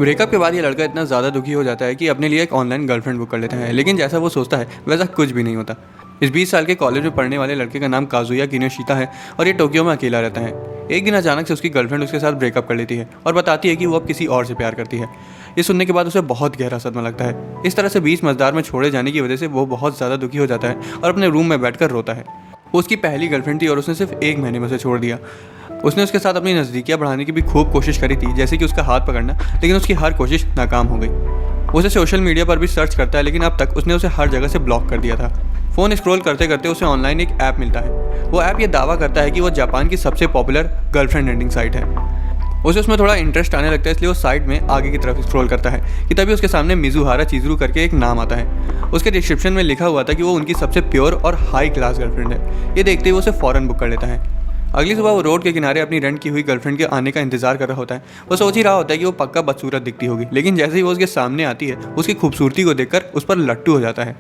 Breakup के बाद ये लड़का इतना ज़्यादा दुखी हो जाता है कि अपने लिए एक ऑनलाइन गर्लफ्रेंड बुक कर लेता है, लेकिन जैसा वो सोचता है वैसा कुछ भी नहीं होता। इस 20 साल के कॉलेज में पढ़ने वाले लड़के का नाम काजुया किनोशिता है और ये टोक्यो में अकेला रहता है। एक दिन अचानक से उसकी गर्लफ्रेंड उसके साथ ब्रेकअप कर लेती है और बताती है कि वो अब किसी और से प्यार करती है। ये सुनने के बाद उसे बहुत गहरा सदमा लगता है। इस तरह से 20 मझदार में छोड़े जाने की वजह से वो बहुत ज़्यादा दुखी हो जाता है और अपने रूम में बैठकर रोता है। वो उसकी पहली गर्लफ्रेंड थी और उसने सिर्फ 1 महीने में उसे छोड़ दिया। उसने उसके साथ अपनी नज़दीकियाँ बढ़ाने की भी खूब कोशिश करी थी, जैसे कि उसका हाथ पकड़ना, लेकिन उसकी हर कोशिश नाकाम हो गई। उसे सोशल मीडिया पर भी सर्च करता है, लेकिन अब तक उसने उसे हर जगह से ब्लॉक कर दिया था। फ़ोन स्क्रॉल करते करते उसे ऑनलाइन एक ऐप मिलता है। वो ऐप ये दावा करता है कि वो जापान की सबसे पॉपुलर गर्लफ्रेंड एंडिंग साइट है। उसे उसमें थोड़ा इंटरेस्ट आने लगता है, इसलिए वो साइट में आगे की तरफ स्क्रॉल करता है कि तभी उसके सामने मिजुहारा चिजुरू करके एक नाम आता है। उसके डिस्क्रिप्शन में लिखा हुआ था कि वो उनकी सबसे प्योर और हाई क्लास गर्लफ्रेंड है। ये देखते ही वो उसे फ़ौरन बुक कर लेता है। अगली सुबह वो रोड के किनारे अपनी रेंट की हुई गर्लफ्रेंड के आने का इंतजार कर रहा होता है। वो सोच ही रहा होता है कि वो पक्का बदसूरत दिखती होगी, लेकिन जैसे ही वो उसके सामने आती है उसकी खूबसूरती को देखकर उस पर लट्टू हो जाता है।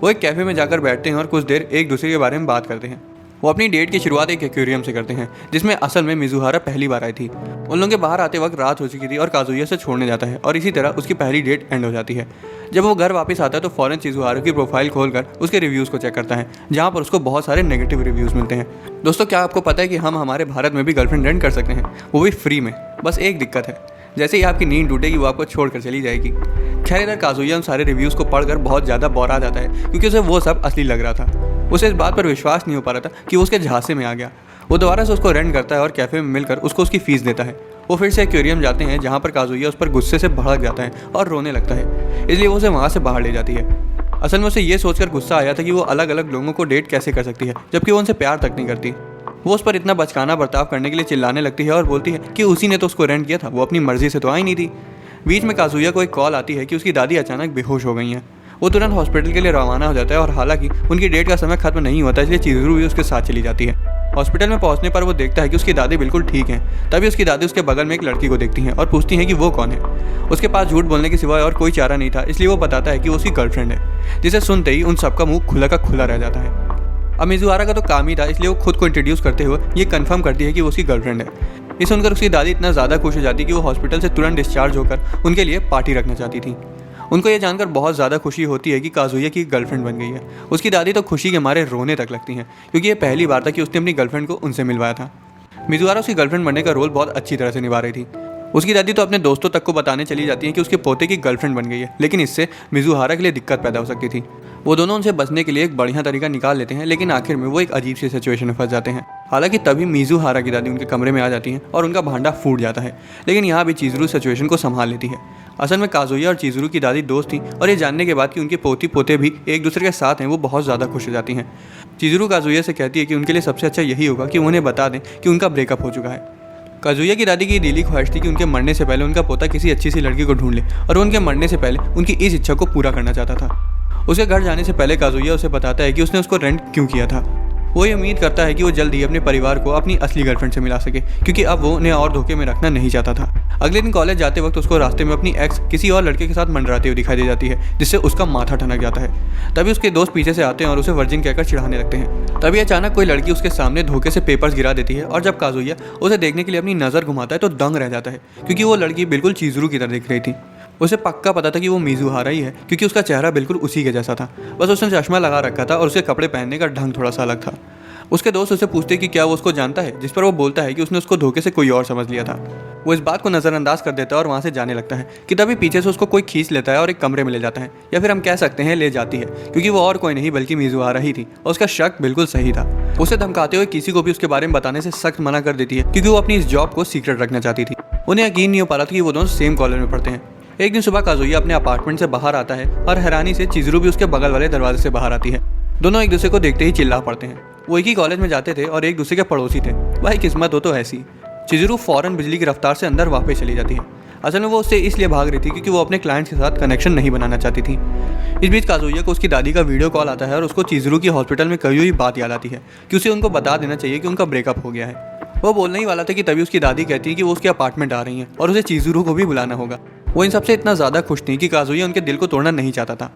वो एक कैफ़े में जाकर बैठते हैं और कुछ देर एक दूसरे के बारे में बात करते हैं। वो अपनी डेट की शुरुआत एक एक्वेरियम से करते हैं, जिसमें असल में मिजुहारा पहली बार आई थी। उन लोगों के बाहर आते वक्त रात हो चुकी थी और काजुया से छोड़ने जाता है और इसी तरह उसकी पहली डेट एंड हो जाती है। जब वो घर वापस आता है तो फ़ौरन चिजुहारा की प्रोफाइल खोलकर उसके रिव्यूज़ को चेक करता है, जहाँ पर उसको बहुत सारे नेगेटिव रिव्यूज़ मिलते हैं। दोस्तों, क्या आपको पता है कि हम हमारे भारत में भी गर्लफ्रेंड रेंट कर सकते हैं, वो भी फ्री में। बस एक दिक्कत है, जैसे ही आपकी नींद टूटेगी वो आपको छोड़कर चली जाएगी। खैर, इधर काजुया उन सारे रिव्यूज़ को पढ़कर बहुत ज़्यादा बोरा जाता है, क्योंकि उसे वो सब असली लग रहा था। उसे इस बात पर विश्वास नहीं हो पा रहा था कि वो उसके झांसे में आ गया। वो दोबारा से उसको रेंट करता है और कैफ़े में मिलकर उसको उसकी फ़ीस देता है। वो फिर से एक्वेरियम जाते हैं, जहाँ पर काजुया उस पर गुस्से से भड़क जाता है और रोने लगता है, इसलिए वो उसे वहाँ से बाहर ले जाती है। असल में उसे ये सोचकर गुस्सा आया था कि वो अलग अलग लोगों को डेट कैसे कर सकती है, जबकि वो उनसे प्यार तक नहीं करती। वो उस पर इतना बचकाना बर्ताव करने के लिए चिल्लाने लगती है और बोलती है कि उसी ने तो उसको रेंट किया था, वो अपनी मर्जी से तो आई नहीं थी। बीच में काजुया को एक कॉल आती है कि उसकी दादी अचानक बेहोश हो गई हैं। वो तुरंत हॉस्पिटल के लिए रवाना हो जाता है और हालांकि उनकी डेट का समय खत्म नहीं होता, इसलिए चिजुरू भी उसके साथ चली जाती है। हॉस्पिटल में पहुंचने पर वो देखता है कि उसकी दादी बिल्कुल ठीक हैं। तभी उसकी दादी उसके बगल में एक लड़की को देखती हैं और पूछती हैं कि वो कौन है। उसके पास झूठ बोलने के सिवाय और कोई चारा नहीं था, इसलिए वो बताता है कि वो उसकी गर्लफ्रेंड है, जिसे सुनते ही उन सबका मुंह खुला का खुला रह जाता है। अब मिजुहारा का तो काम ही था, इसलिए वो खुद को इंट्रोड्यूस करते हुए ये कंफर्म करती है कि वो उसकी गर्लफ्रेंड है। ये सुनकर उसकी दादी इतना ज़्यादा खुश हो जाती कि वो हॉस्पिटल से तुरंत डिस्चार्ज होकर उनके लिए पार्टी रखना चाहती थी। उनको ये जानकर बहुत ज़्यादा खुशी होती है कि काजुया की गर्लफ्रेंड बन गई है। उसकी दादी तो खुशी के मारे रोने तक लगती हैं, क्योंकि ये पहली बार था कि उसने अपनी गर्लफ्रेंड को उनसे मिलवाया था। मिजुहारा उसकी गर्लफ्रेंड बनने का रोल बहुत अच्छी तरह से निभा रही थी। उसकी दादी तो अपने दोस्तों तक को बताने चली जाती हैं कि उसके पोते की गर्लफ्रेंड बन गई है, लेकिन इससे मिजुहारा के लिए दिक्कत पैदा हो सकती थी। वो दोनों उनसे बचने के लिए एक बढ़िया तरीका निकाल लेते हैं, लेकिन आखिर में वो एक अजीब सी सिचुएशन में फंस जाते हैं। हालांकि तभी मिजुहारा की दादी उनके कमरे में आ जाती हैं और उनका भांडा फूट जाता है, लेकिन यहाँ भी चिजुरू सिचुएशन को संभाल लेती है। असल में काजुया और चिजुरू की दादी दोस्त थी और ये जानने के बाद कि उनके पोती पोते भी एक दूसरे के साथ हैं, वो बहुत ज़्यादा खुश हो जाती हैं। चिजुरू काजुया से कहती है कि उनके लिए सबसे अच्छा यही होगा कि उन्हें बता दें कि उनका ब्रेकअप हो चुका है। काजुया की दादी की दिली ख्वाहिश थी कि उनके मरने से पहले उनका पोता किसी अच्छी सी लड़की को ढूंढ ले, और वो उनके मरने से पहले उनकी इस इच्छा को पूरा करना चाहता था। उसके घर जाने से पहले काजुया उसे बताता है कि उसने उसको रेंट क्यों किया था। वो ये उम्मीद करता है कि वो जल्द ही अपने परिवार को अपनी असली गर्लफ्रेंड से मिला सके, क्योंकि अब वो उन्हें और धोखे में रखना नहीं चाहता था। अगले दिन कॉलेज जाते वक्त उसको रास्ते में अपनी एक्स किसी और लड़के के साथ मंडराते हुए दिखाई दे जाती है, जिससे उसका माथा ठनक जाता है। तभी उसके दोस्त पीछे से आते हैं और उसे वर्जिन कहकर चिढ़ाने लगते हैं। तभी अचानक कोई लड़की उसके सामने धोखे से पेपर्स गिरा देती है और जब काजुया उसे देखने के लिए अपनी नज़र घुमाता है तो दंग रह जाता है, क्योंकि वो लड़की बिल्कुल चिजुरू की तरह दिख रही थी। उसे पक्का पता था कि वो मिजुहारा ही है, क्योंकि उसका चेहरा बिल्कुल उसी के जैसा था, बस उसने चश्मा लगा रखा था और उसके कपड़े पहनने का ढंग थोड़ा सा अलग था। उसके दोस्त उससे पूछते कि क्या वो उसको जानता है, जिस पर वो बोलता है कि उसने उसको धोखे से कोई और समझ लिया था। वो इस बात को नज़रअंदाज कर देता है और वहाँ से जाने लगता है कि तभी पीछे से उसको कोई खींच लेता है और एक कमरे में ले जाता है, या फिर हम कह सकते हैं ले जाती है, क्योंकि वो और कोई नहीं बल्कि मिजुहारा ही थी और उसका शक बिल्कुल सही था। उसे धमकाते हुए किसी को भी उसके बारे में बताने से सख्त मना कर देती है, क्योंकि वो अपनी इस जॉब को सीक्रेट रखना चाहती थी। उन्हें यकीन नहीं हो पा रहा था कि वो दोनों सेम कॉलेज में पढ़ते हैं। एक दिन सुबह काजुया अपने अपार्टमेंट से बाहर आता है और हैरानी से चिजुरू भी उसके बगल वाले दरवाजे से बाहर आती है। दोनों एक दूसरे को देखते ही चिल्ला पड़ते हैं। वो एक ही कॉलेज में जाते थे और एक दूसरे के पड़ोसी थे। भाई किस्मत हो तो ऐसी। चिजुरू फौरन बिजली की रफ्तार से अंदर वापस चली जाती है। असल में वो उससे इसलिए भाग रही थी क्योंकि वो अपने क्लाइंट्स के साथ कनेक्शन नहीं बनाना चाहती थी। इस बीच काजुया को उसकी दादी का वीडियो कॉल आता है और उसको चिजुरू की हॉस्पिटल में कही हुई बात याद आती है कि उसे उनको बता देना चाहिए कि उनका ब्रेकअप हो गया है। वो बोलने ही वाला था कि तभी उसकी दादी कहती है कि वो उसके अपार्टमेंट आ रही हैं और उसे चिजुरू को भी बुलाना होगा। वो इन सबसे इतना ज़्यादा खुश थी कि काजुया उनके दिल को तोड़ना नहीं चाहता था।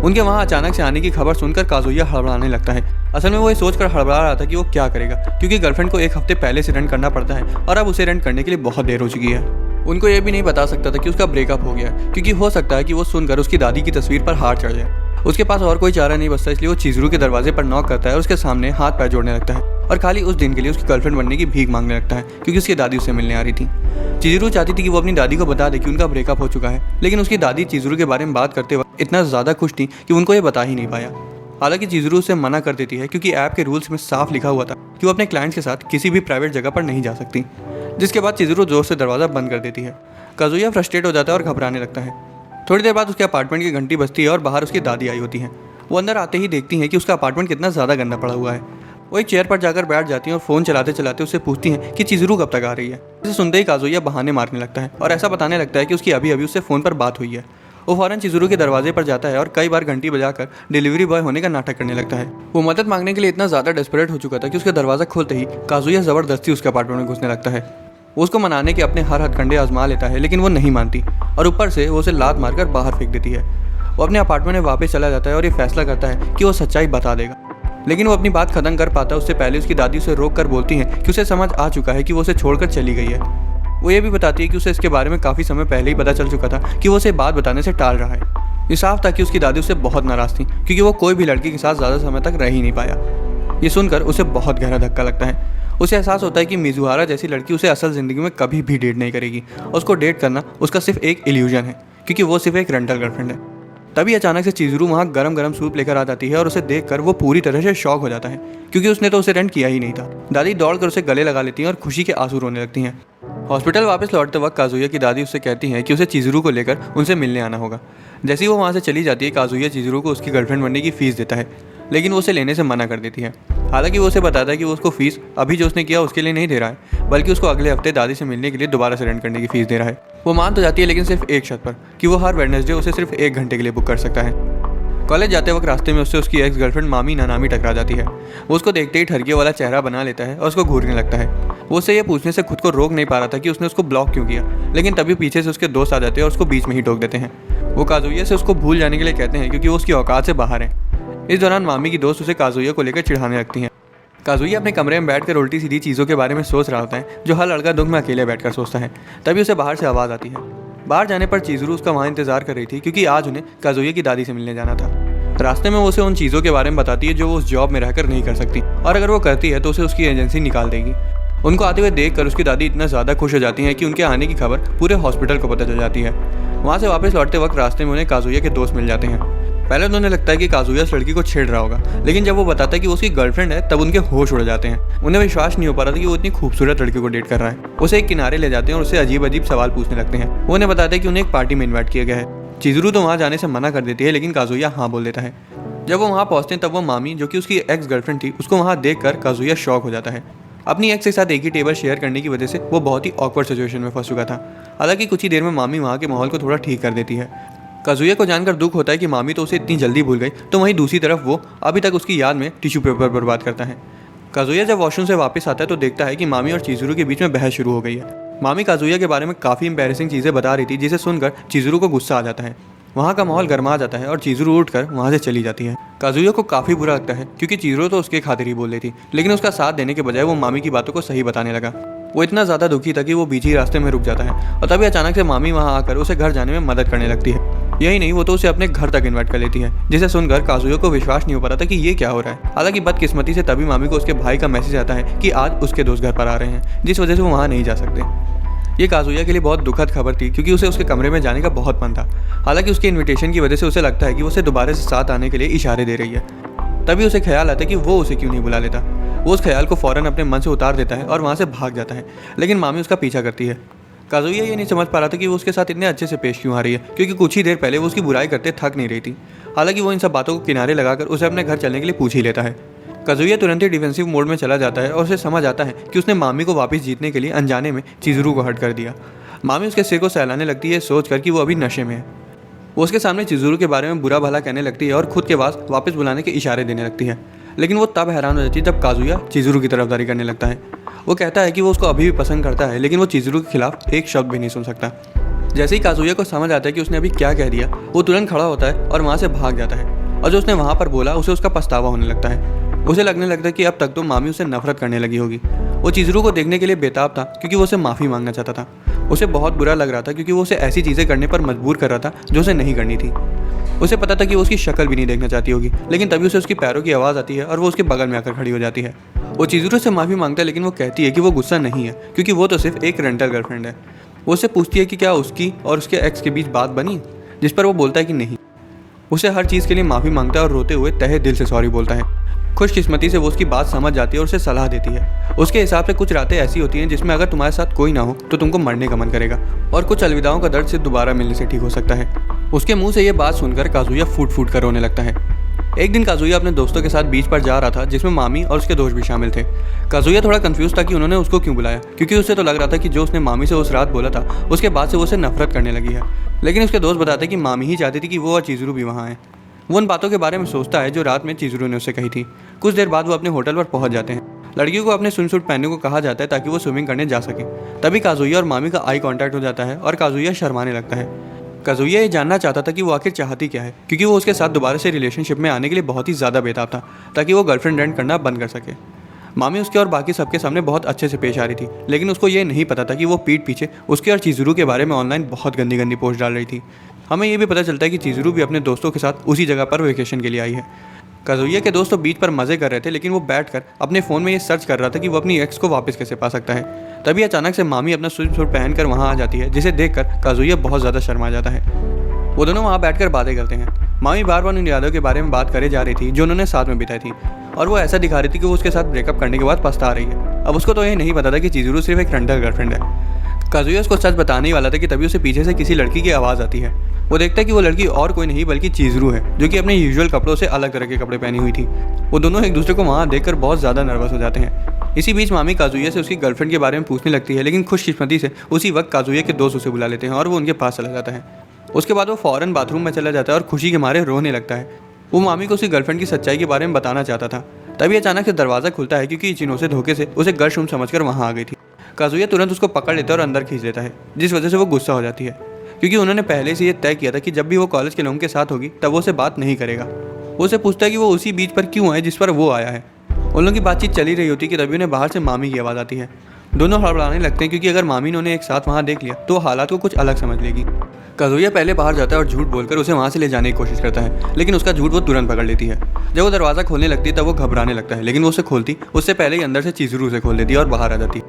उनके वहाँ अचानक से आने की खबर सुनकर काजुया हड़बड़ाने लगता है। असल में वो ये सोचकर हड़बड़ा रहा था कि वो क्या करेगा, क्योंकि गर्लफ्रेंड को एक हफ्ते पहले से रेंट करना पड़ता है और अब उसे रेंट करने के लिए बहुत देर हो चुकी है। उनको ये भी नहीं बता सकता था कि उसका ब्रेकअप हो गया है, क्योंकि हो सकता है कि वो सुनकर उसकी दादी की तस्वीर पर हाथ चढ़ जाए। उसके पास और कोई चारा नहीं बचता, इसलिए वो चिजरू के दरवाजे पर नॉक करता है और उसके सामने हाथ पैर जोड़ने लगता है और खाली उस दिन के लिए उसकी गर्लफ्रेंड बनने की भीख मांगने लगता है, क्योंकि उसकी दादी उससे मिलने आ रही थी। चिजरू चाहती थी कि वो अपनी दादी को बता दे कि उनका ब्रेकअप हो चुका है, लेकिन उसकी दादी चिजरू के बारे में बात करते वक्त इतना ज़्यादा खुश थी कि उनको ये बता ही नहीं पाया। हालांकि चिजरू उसे मना कर देती है, क्योंकि ऐप के रूल्स में साफ लिखा हुआ था कि वो अपने क्लाइंट्स के साथ किसी भी प्राइवेट जगह पर नहीं जा सकती। जिसके बाद चिजरू जोर से दरवाज़ा बंद कर देती है। काजुया फ्रस्ट्रेट हो जाता है और घबराने लगता है। थोड़ी देर बाद उसके अपार्टमेंट की घंटी बजती है और बाहर उसकी दादी आई होती हैं। वो अंदर आते ही देखती हैं कि उसका अपार्टमेंट कितना ज़्यादा गंदा पड़ा हुआ है। वो एक चेयर पर जाकर बैठ जाती हैं और फ़ोन चलाते चलाते उससे पूछती हैं कि चिजरू कब तक आ रही है। इसे सुनते ही काजुया बहाने मारने लगता है और ऐसा बताने लगता है कि उसकी अभी अभी उससे फ़ोन पर बात हुई है। वो फ़ौरन चिजरू के दरवाजे पर जाता है और कई बार घंटी बजाकर डिलीवरी बॉय होने का नाटक करने लगता है। वो मदद मांगने के लिए इतना ज़्यादा डेस्परेट हो चुका था कि उसका दरवाज़ा खोलते ही काजुया ज़बरदस्ती उसके अपार्टमेंट में घुसने लगता है। वो उसको मनाने के अपने हर हथकंडे आजमा लेता है, लेकिन वो नहीं मानती और ऊपर से वो उसे लात मारकर बाहर फेंक देती है। वो अपने अपार्टमेंट में वापस चला जाता है और ये फैसला करता है कि वो सच्चाई बता देगा, लेकिन वो अपनी बात खत्म कर पाता है उससे पहले उसकी दादी उसे रोक कर बोलती हैं कि उसे समझ आ चुका है कि वो उसे छोड़कर चली गई है। वो ये भी बताती है कि उसे इसके बारे में काफ़ी समय पहले ही पता चल चुका था कि वो उसे बात बताने से टाल रहा है। ये साफ था कि उसकी दादी उससे बहुत नाराज़ थी, क्योंकि वो कोई भी लड़की के साथ ज़्यादा समय तक रह ही नहीं पाया। ये सुनकर उसे बहुत गहरा धक्का लगता है। उसे एहसास होता है कि मिजुहारा जैसी लड़की उसे असल ज़िंदगी में कभी भी डेट नहीं करेगी और उसको डेट करना उसका सिर्फ एक इल्यूजन है, क्योंकि वो सिर्फ एक रेंटल गर्लफ्रेंड है। तभी अचानक से चिजरू वहाँ गरम गरम सूप लेकर आ जाती है और उसे देखकर वो पूरी तरह से शॉक हो जाता है, क्योंकि उसने तो उसे रेंट किया ही नहीं था। दादी दौड़कर उसे गले लगा लेती हैं और खुशी के आंसू रोने लगती हैं। हॉस्पिटल वापस लौटते वक्त काजुया की दादी उससे कहती हैं कि उसे चिजरू को लेकर उनसे मिलने आना होगा। जैसे ही वो वहाँ से चली जाती है, काजुया चिजरू को उसकी गर्लफ्रेंड बनने की फ़ीस देता है, लेकिन वो उसे लेने से मना कर देती है। हालांकि वो उसे बताता है कि वो उसको फ़ीस अभी जो उसने किया उसके लिए नहीं दे रहा है, बल्कि उसको अगले हफ्ते दादी से मिलने के लिए दोबारा से रेंट करने की फ़ीस दे रहा है। वो मान तो जाती है, लेकिन सिर्फ एक शर्त पर कि वो हर वेडनेसडे उसे सिर्फ 1 घंटे के लिए बुक कर सकता है। कॉलेज जाते वक्त रास्ते में उससे उसकी एक्स गर्लफ्रेंड मामी नानामी टकरा जाती है। वो उसको देखते ही ठरकियों वाला चेहरा बना लेता है और उसको घूरने लगता है। वो उससे ये पूछने से खुद को रोक नहीं पा रहा था कि उसने उसको ब्लॉक क्यों किया, लेकिन तभी पीछे से उसके दोस्त आ जाते हैं और उसको बीच में ही टोक देते हैं। वो काजुया से उसको भूल जाने के लिए कहते हैं, क्योंकि वो उसकी औकात से बाहर है। इस दौरान मामी की दोस्त उसे काजुया को लेकर चिढ़ाने लगती हैं। काजुया अपने कमरे में बैठकर उल्टी सीधी चीज़ों के बारे में सोच रहा होता है, जो हर लड़का दुख में अकेले बैठकर सोचता है। तभी उसे बाहर से आवाज़ आती है। बाहर जाने पर चिजरू उसका वहाँ इंतजार कर रही थी, क्योंकि आज उन्हें काजुया की दादी से मिलने जाना था। रास्ते में वो उसे उन चीज़ों के बारे में बताती है जो वो उस जॉब में रहकर नहीं कर सकती, और अगर वो करती है तो उसे उसकी एजेंसी निकाल देगी। उनको आते हुए देखकर उसकी दादी इतना ज़्यादा खुश हो जाती हैं कि उनके आने की खबर पूरे हॉस्पिटल को पता चल जाती है। वहाँ से वापस लौटते वक्त रास्ते में उन्हें काजुया के दोस्त मिल जाते हैं। पहले तो उन्हें लगता है कि काजुया उस लड़की को छेड़ रहा होगा, लेकिन जब वो बताता है कि वो उसकी गर्लफ्रेंड है, तब उनके होश उड़ जाते हैं। उन्हें विश्वास नहीं हो पा रहा था कि वो इतनी खूबसूरत लड़की को डेट कर रहा है। उसे एक किनारे ले जाते हैं और उससे अजीब अजीब सवाल पूछने लगते हैं। वो उन्हें बताते हैं कि उन्हें एक पार्टी में इन्वाइट किया गया है। चिजरू तो वहाँ जाने से मना कर देती है, लेकिन काजुया हाँ बोल देता है। जब वो वहाँ पहुँचते हैं तब वो मामी, जो कि उसकी एक्स गर्लफ्रेंड थी, उसको वहाँ देखकर काजुया शॉक हो जाता है। अपनी एक्स के साथ एक ही टेबल शेयर करने की वजह से वो बहुत ही ऑकवर्ड सिचुएशन में फंस चुका था। हालांकि कुछ ही देर में मामी वहाँ के माहौल को थोड़ा ठीक कर देती है। काजुया को जानकर दुख होता है कि मामी तो उसे इतनी जल्दी भूल गई, तो वहीं दूसरी तरफ वो अभी तक उसकी याद में टिश्यू पेपर बर्बाद करता है। काजुया जब वॉशरूम से वापस आता है तो देखता है कि मामी और चिजरू के बीच में बहस शुरू हो गई है। मामी काजुया के बारे में काफ़ी एम्बैरेसिंग चीज़ें बता रही थी, जिसे सुनकर चिजरू को गुस्सा आ जाता है। वहाँ का माहौल गर्मा जाता है और चिजरू उठकर वहाँ से चली जाती है। काजुया को काफ़ी बुरा लगता है, क्योंकि चिजरू तो उसके खातिर ही बोल रही थी, लेकिन उसका साथ देने के बजाय वो मामी की बातों को सही बताने लगा। वो इतना ज़्यादा दुखी था कि वो बीच ही रास्ते में रुक जाता है, और तभी अचानक से मामी वहाँ आकर उसे घर जाने में मदद करने लगती है। यही नहीं, वो तो उसे अपने घर तक इन्वाइट कर लेती है, जिसे सुनकर काजुया को विश्वास नहीं हो पा रहा था कि ये क्या हो रहा है। हालांकि बदकिस्मती से तभी मामी को उसके भाई का मैसेज आता है कि आज उसके दोस्त घर पर आ रहे हैं, जिस वजह से वो वहाँ नहीं जा सकते। ये काजुया के लिए बहुत दुखद खबर थी, क्योंकि उसे उसके कमरे में जाने का बहुत मन था। हालांकि उसके इन्विटेशन की वजह से उसे लगता है कि वो उसे दोबारा से साथ आने के लिए इशारे दे रही है। तभी उसे ख्याल आता है कि वो उसे क्यों नहीं बुला लेता। वो उस ख्याल को फ़ौरन अपने मन से उतार देता है और वहाँ से भाग जाता है, लेकिन मामी उसका पीछा करती है। काजुया ये नहीं समझ पा रहा था कि वो उसके साथ इतने अच्छे से पेश क्यों आ रही है, क्योंकि कुछ ही देर पहले वो उसकी बुराई करते थक नहीं रही थी। हालांकि वो इन सब बातों को किनारे लगाकर उसे अपने घर चलने के लिए पूछ ही लेता है। काजुया तुरंत ही डिफेंसिव मोड में चला जाता है और उसे समझ आता है कि उसने मामी को वापस जीतने के लिए अनजाने में चिजरू को हर्ट कर दिया। मामी उसके सिर को सहलाने लगती है, सोचकर कि वो अभी नशे में है। वो उसके सामने चिजरू के बारे में बुरा भला कहने लगती है और खुद के पास वापस बुलाने के इशारे देने लगती है। लेकिन वो तब हैरान हो जाती है जब काजुया चिजरू की तरफदारी करने लगता है। वो कहता है कि वो उसको अभी भी पसंद करता है, लेकिन वो चिजरू के खिलाफ एक शब्द भी नहीं सुन सकता। जैसे ही काजुया को समझ आता है कि उसने अभी क्या कह दिया, वो तुरंत खड़ा होता है और वहाँ से भाग जाता है, और जो उसने वहाँ पर बोला उसे उसका पछतावा होने लगता है। उसे लगने लगता है कि अब तक तो मामी उसे नफरत करने लगी होगी। वो चिज़ुरू को देखने के लिए बेताब था क्योंकि वो उसे माफ़ी मांगना चाहता था। उसे बहुत बुरा लग रहा था क्योंकि वो उसे ऐसी चीज़ें करने पर मजबूर कर रहा था जो उसे नहीं करनी थी। उसे पता था कि वो उसकी शक्ल भी नहीं देखना चाहती होगी, लेकिन तभी उसे उसकी पैरों की आवाज़ आती है और वो उसके बगल में आकर खड़ी हो जाती है। वो चिज़ुरू से माफ़ी मांगता है, लेकिन वो कहती है कि वो गुस्सा नहीं है क्योंकि वो तो सिर्फ एक रेंटल गर्लफ्रेंड है। वो उससे पूछती है कि क्या उसकी और उसके एक्स के बीच बात बनी, जिस पर वो बोलता है कि नहीं। उसे हर चीज़ के लिए माफ़ी मांगता है और रोते हुए तहे दिल से सॉरी बोलता है। खुशकिस्मती से वो उसकी बात समझ जाती है और उसे सलाह देती है। उसके हिसाब से कुछ रातें ऐसी होती हैं जिसमें अगर तुम्हारे साथ कोई ना हो तो तुमको मरने का मन करेगा, और कुछ अलविदाओं का दर्द सिर्फ दोबारा मिलने से ठीक हो सकता है। उसके मुंह से ये बात सुनकर काजुया फूट फूट कर रोने लगता है। एक दिन काजुया अपने दोस्तों के साथ बीच पर जा रहा था, जिसमें मामी और उसके दोस्त भी शामिल थे। काजुया थोड़ा कंफ्यूज था कि उन्होंने उसको क्यों बुलाया, क्योंकि उसे तो लग रहा था कि जो उसने मामी से उस रात बोला था उसके बाद से वो उसे नफरत करने लगी है। लेकिन उसके दोस्त बताते कि मामी ही चाहती थी कि वो और चिज़ुरू भी वहाँ आए। वो उन बातों के बारे में सोचता है जो रात में चिज़ुरू ने उससे कही थी। कुछ देर बाद वो अपने होटल पर पहुंच जाते हैं। लड़कियों को अपने स्विम सूट पहनने को कहा जाता है ताकि वो स्विमिंग करने जा सके। तभी काजुया और मामी का आई कांटेक्ट हो जाता है और काजुया शर्माने लगता है। काजुया ये जानना चाहता था कि वो आखिर चाहती क्या है, क्योंकि वो उसके साथ दोबारा से रिलेशनशिप में आने के लिए बहुत ही ज़्यादा बेताब था ताकि वो गर्लफ्रेंड रेंट करना बंद कर सके। मामी उसके और बाकी सबके सामने बहुत अच्छे से पेश आ रही थी, लेकिन उसको ये नहीं पता था कि वो पीठ पीछे उसके और चिज़ुरू के बारे में ऑनलाइन बहुत गंदी गंदी पोस्ट डाल रही थी। हमें ये भी पता चलता है कि चिज़ुरू भी अपने दोस्तों के साथ उसी जगह पर वेकेशन के लिए आई है। काजुया के दोस्त तो बीच पर मज़े कर रहे थे, लेकिन वो बैठकर अपने फ़ोन में ये सर्च कर रहा था कि वो अपनी एक्स को वापस कैसे पा सकता है। तभी अचानक से मामी अपना स्विम सूट पहनकर वहाँ आ जाती है, जिसे देखकर काजुया बहुत ज़्यादा शर्मा जाता है। वो दोनों वहाँ बैठकर बातें करते हैं। मामी बार बार उन यादों के बारे में बात करे जा रही थी जो उन्होंने साथ में बिताई थी, और वो ऐसा दिखा रही थी कि वो उसके साथ ब्रेकअप करने के बाद पछता रही है। अब उसको तो ये नहीं पता था कि चिज़ुरू सिर्फ एक रेंटल गर्लफ्रेंड है। काजुया उसको सच बताने ही वाला था कि तभी उसे पीछे से किसी लड़की की आवाज़ आती है। वो देखता है कि वो लड़की और कोई नहीं बल्कि चिज़ुरू है, जो कि अपने यूजुअल कपड़ों से अलग तरह के कपड़े पहनी हुई थी। वो दोनों एक दूसरे को वहाँ देखकर बहुत ज़्यादा नर्वस हो जाते हैं। इसी बीच मामी काजुया से उसकी गर्लफ्रेंड के बारे में पूछने लगती है, लेकिन खुशकिस्मती से उसी वक्त काजुया के दोस्त उसे बुला लेते हैं और वो उनके पास चला जाता है। उसके बाद वो फ़ौरन बाथरूम में चला जाता है और खुशी के मारे रोने लगता है। वो मामी को उसकी गर्लफ्रेंड की सच्चाई के बारे में बताना चाहता था। तभी अचानक से दरवाज़ा खुलता है क्योंकि इचिनो से धोखे से उसे गर्ल्स रूम समझकर वहाँ आ गई थी। काजुया तुरंत उसको पकड़ लेता है और अंदर खींच लेता है, जिस वजह से वो गुस्सा हो जाती है, क्योंकि उन्होंने पहले से ये तय किया था कि जब भी वो कॉलेज के लोगों के साथ होगी तब वो उसे बात नहीं करेगा। वो उसे पूछता है कि वो उसी बीच पर क्यों आए जिस पर वो आया है। उन लोगों की बातचीत चली रही होती है कि तभी उन्हें बाहर से मामी की आवाज़ आती है। दोनों हड़बड़ाने लगते हैं क्योंकि अगर मामी ने उन्हें एक साथ वहाँ देख लिया तो हालात को कुछ अलग समझ लेगी। काजुया पहले बाहर जाता है और झूठ बोलकर उसे वहाँ से ले जाने की कोशिश करता है, लेकिन उसका झूठ वो तुरंत पकड़ लेती है। जब वो दरवाज़ा खोलने लगती है तब वो घबराने लगता है, लेकिन वो उसे खोलती उससे पहले ही अंदर से चिज़ुरू उसे खोल देती है और बाहर आ जाती।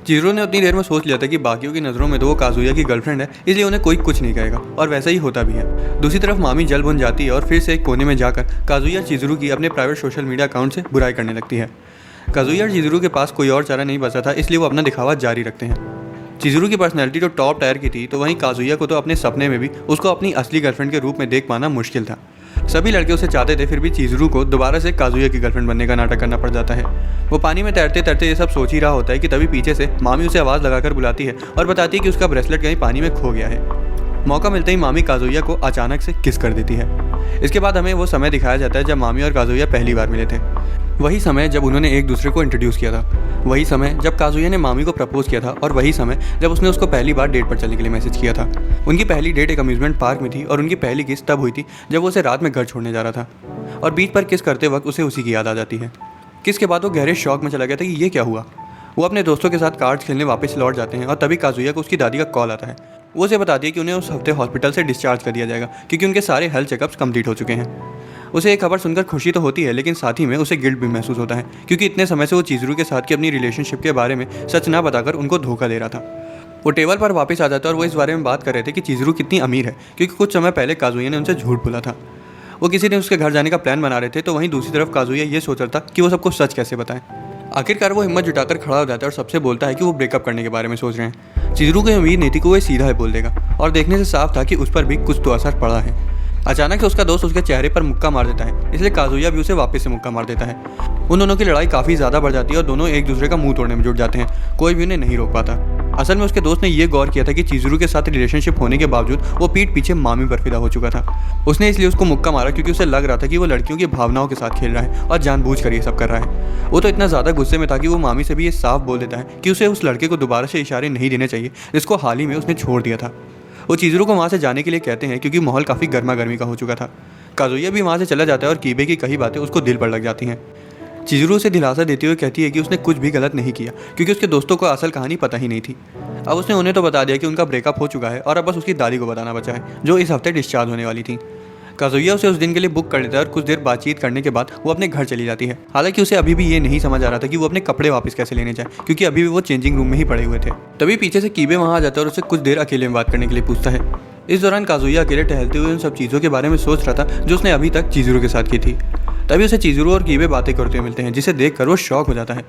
चिज़ुरू ने उतनी देर में सोच लिया था कि बाकियों की नज़रों में तो वो काजुया की गर्लफ्रेंड है, इसलिए उन्हें कोई कुछ नहीं कहेगा, और वैसा ही होता भी है। दूसरी तरफ मामी जल बुन जाती है और फिर से एक कोने में जाकर काजुया चिज़ुरू की अपने प्राइवेट सोशल मीडिया अकाउंट से बुराई करने लगती है। काजुया और चिज़ुरू के पास कोई और चारा नहीं बचा था, इसलिए वो अपना दिखावा जारी रखते हैं। चिज़ुरू की पर्सनैलिटी तो टॉप टायर की थी, तो वहीं काजुया को तो अपने सपने में भी उसको अपनी असली गर्लफ्रेंड के रूप में देख पाना मुश्किल था। सभी लड़के उसे चाहते थे, फिर भी चिज़ुरू को दोबारा से काजुया की गर्लफ्रेंड बनने का नाटक करना पड़ जाता है। वो पानी में तैरते तैरते ये सब सोच ही रहा होता है कि तभी पीछे से मामी उसे आवाज़ लगाकर बुलाती है और बताती है कि उसका ब्रेसलेट कहीं पानी में खो गया है। मौका मिलते ही मामी काजुया को अचानक से किस कर देती है। इसके बाद हमें वो समय दिखाया जाता है जब मामी और काजुया पहली बार मिले थे। वही समय जब उन्होंने एक दूसरे को इंट्रोड्यूस किया था, वही समय जब काजुया ने मामी को प्रपोज किया था, और वही समय जब उसने उसको पहली बार डेट पर चलने के लिए मैसेज किया था। उनकी पहली डेट एक अम्यूजमेंट पार्क में थी और उनकी पहली किस तब हुई थी जब वो उसे रात में घर छोड़ने जा रहा था, और बीच पर किस करते वक्त उसे उसी की याद आ जाती है। किस के बाद वो गहरे शौक में चला गया था कि ये क्या हुआ। वो अपने दोस्तों के साथ कार्ड्स खेलने वापस लौट जाते हैं और तभी काजुया को उसकी दादी का कॉल आता है। वो उसे बताती है कि उन्हें उस हफ्ते हॉस्पिटल से डिस्चार्ज कर दिया जाएगा क्योंकि उनके सारे हेल्थ चेकअप्स कंप्लीट हो चुके हैं। उसे एक खबर सुनकर खुशी तो होती है, लेकिन साथ ही में उसे गिल्ट भी महसूस होता है क्योंकि इतने समय से वो चिज़ुरू के साथ की अपनी रिलेशनशिप के बारे में सच ना बताकर उनको धोखा दे रहा था। वो टेबल पर वापस आ जाता है और वो इस बारे में बात कर रहे थे कि चिज़ुरू कितनी अमीर है, क्योंकि कुछ समय पहले काजुया ने उनसे झूठ बोला था। वो किसी दिन उसके घर जाने का प्लान बना रहे थे, तो वहीं दूसरी तरफ काजुया ये सोच रहा था कि वो सबको सच कैसे बताएं। आखिरकार वो हिम्मत जुटाकर खड़ा हो जाता है और सबसे बोलता है कि वो ब्रेकअप करने के बारे में सोच रहे हैं। चिज़ुरू को उम्मीद नहीं थी कि वो सीधा ही बोल देगा, और देखने से साफ था कि उस पर भी कुछ तो असर पड़ा है। अचानक से उसका दोस्त उसके चेहरे पर मुक्का मार देता है, इसलिए काजुया भी उसे वापस से मुक्का मार देता है। उन दोनों की लड़ाई काफ़ी ज़्यादा बढ़ जाती है और दोनों एक दूसरे का मुंह तोड़ने में जुट जाते हैं। कोई भी उन्हें नहीं रोक पाता। असल में उसके दोस्त ने यह गौर किया था कि चिज़ुरू के साथ रिलेशनशिप होने के बावजूद वो पीठ पीछे मामी पर फिदा हो चुका था। उसने इसलिए उसको मुक्का मारा क्योंकि उसे लग रहा था कि वो लड़कियों की भावनाओं के साथ खेल रहा है और जानबूझकर ये सब कर रहा है। वो तो इतना ज़्यादा गुस्से में था कि वो मामी से भी ये साफ बोल देता है कि उसे उस लड़के को दोबारा से इशारे नहीं देने चाहिए जिसको हाल ही में उसने छोड़ दिया था। वो चिज़ुरू को वहाँ से जाने के लिए कहते हैं क्योंकि माहौल काफ़ी गर्मा गर्मी का हो चुका था। काजुया भी वहाँ से चला जाता है और कीबे की कई बातें उसको दिल पर लग जाती हैं। चिजुरू उसे दिलासा देते हुए कहती है कि उसने कुछ भी गलत नहीं किया क्योंकि उसके दोस्तों को असल कहानी पता ही नहीं थी। अब उसने उन्हें तो बता दिया कि उनका ब्रेकअप हो चुका है और अब बस उसकी दादी को बताना बचा है, जो इस हफ्ते डिस्चार्ज होने वाली थी। काजुया उसे उस दिन के लिए बुक कर लेता है और कुछ देर बातचीत करने के बाद वो अपने घर चली जाती है। हालांकि उसे अभी भी ये नहीं समझ आ रहा था कि वो अपने कपड़े वापस कैसे लेने जाए, क्योंकि अभी भी वो चेंजिंग रूम में ही पड़े हुए थे। तभी पीछे से कीबे वहाँ आ जाता है और उसे कुछ देर अकेले में बात करने के लिए पूछता है। इस दौरान काजुया अकेले टहलते हुए उन सब चीज़ों के बारे में सोच रहा था जो उसने अभी तक चिजुरू के साथ की थी। तभी उसे चिजुरू और कीबे बातें करते हुए मिलते हैं, जिसे देखकर वो शॉक हो जाता है।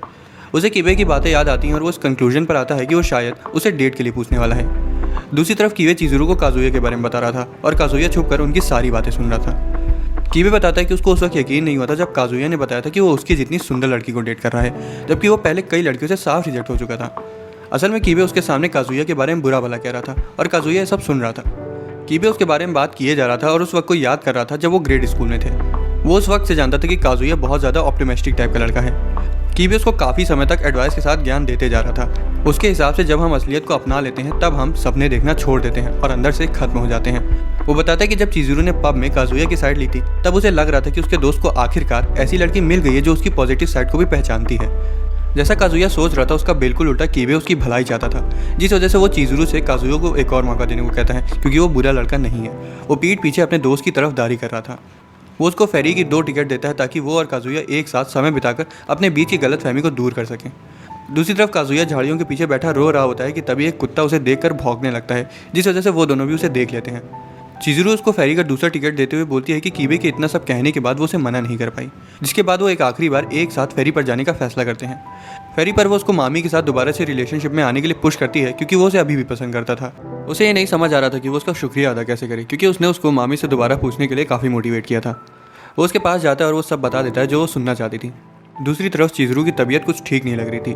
उसे कीबे की बातें याद आती हैं और वो इस कंक्लूजन पर आता है कि वो शायद उसे डेट के लिए पूछने वाला है। दूसरी तरफ कीबे चिजुरू को काजुया के बारे में बता रहा था और काजुया छुप कर उनकी सारी बातें सुन रहा था। कीबे बताता है कि उसको उस वक्त यकीन नहीं हुआ था जब काजुया ने बताया था कि वो उसकी जितनी सुंदर लड़की को डेट कर रहा है, जबकि वो पहले कई लड़कियों से साफ रिजेक्ट हो चुका था। असल में कीबे उसके सामने काजुया के बारे में बुरा भला कह रहा था और काजुया ये सब सुन रहा था। कीबे उसके बारे में बात किए जा रहा था और उस वक्त को याद कर रहा था जब वो ग्रेड स्कूल में थे। वो उस वक्त से जानता था कि काजुया बहुत ज़्यादा ऑप्टिमिस्टिक टाइप का लड़का है। कीबे उसको काफ़ी समय तक एडवाइस के साथ ज्ञान देते जा रहा था। उसके हिसाब से जब हम असलियत को अपना लेते हैं तब हम सपने देखना छोड़ देते हैं और अंदर से खत्म हो जाते हैं। वो बताता है कि जब चिजुरू ने पब में काजुया की साइड ली थी तब उसे लग रहा था कि उसके दोस्त को आखिरकार ऐसी लड़की मिल गई है जो उसकी पॉजिटिव साइड को भी पहचानती है। जैसा काजुया सोच रहा था उसका बिल्कुल उल्टा कीबे उसकी भलाई चाहता था, जिस वजह से वो चिजुरू से काजुया को एक और मौका देने को कहता है, क्योंकि वो बुरा लड़का नहीं है। वो पीठ पीछे अपने दोस्त की तरफदारी कर रहा था। वो उसको फेरी की 2 टिकट देता है ताकि वो और काजुया एक साथ समय बिताकर अपने बीच की गलतफहमी को दूर कर सकें। दूसरी तरफ काजुया झाड़ियों के पीछे बैठा रो रहा होता है कि तभी एक कुत्ता उसे देखकर भौंकने लगता है, जिस वजह से वो दोनों भी उसे देख लेते हैं। चिजुरू उसको फेरी का दूसरा टिकट देते हुए बोलती है कि कीबे के इतना सब कहने के बाद वो उसे मना नहीं कर पाई, जिसके बाद वो एक आखिरी बार एक साथ फेरी पर जाने का फैसला करते हैं। फेरी पर वो उसको मामी के साथ दोबारा से रिलेशनशिप में आने के लिए पुश करती है, क्योंकि वो उसे अभी भी पसंद करता था। उसे ये नहीं समझ आ रहा था कि वो उसका शुक्रिया अदा कैसे करे, क्योंकि उसने उसको मामी से दोबारा पूछने के लिए काफ़ी मोटिवेट किया था। वो उसके पास जाता है और वो सब बता देता है जो वो सुनना चाहती थी। दूसरी तरफ चिजुरू की तबीयत कुछ ठीक नहीं लग रही थी।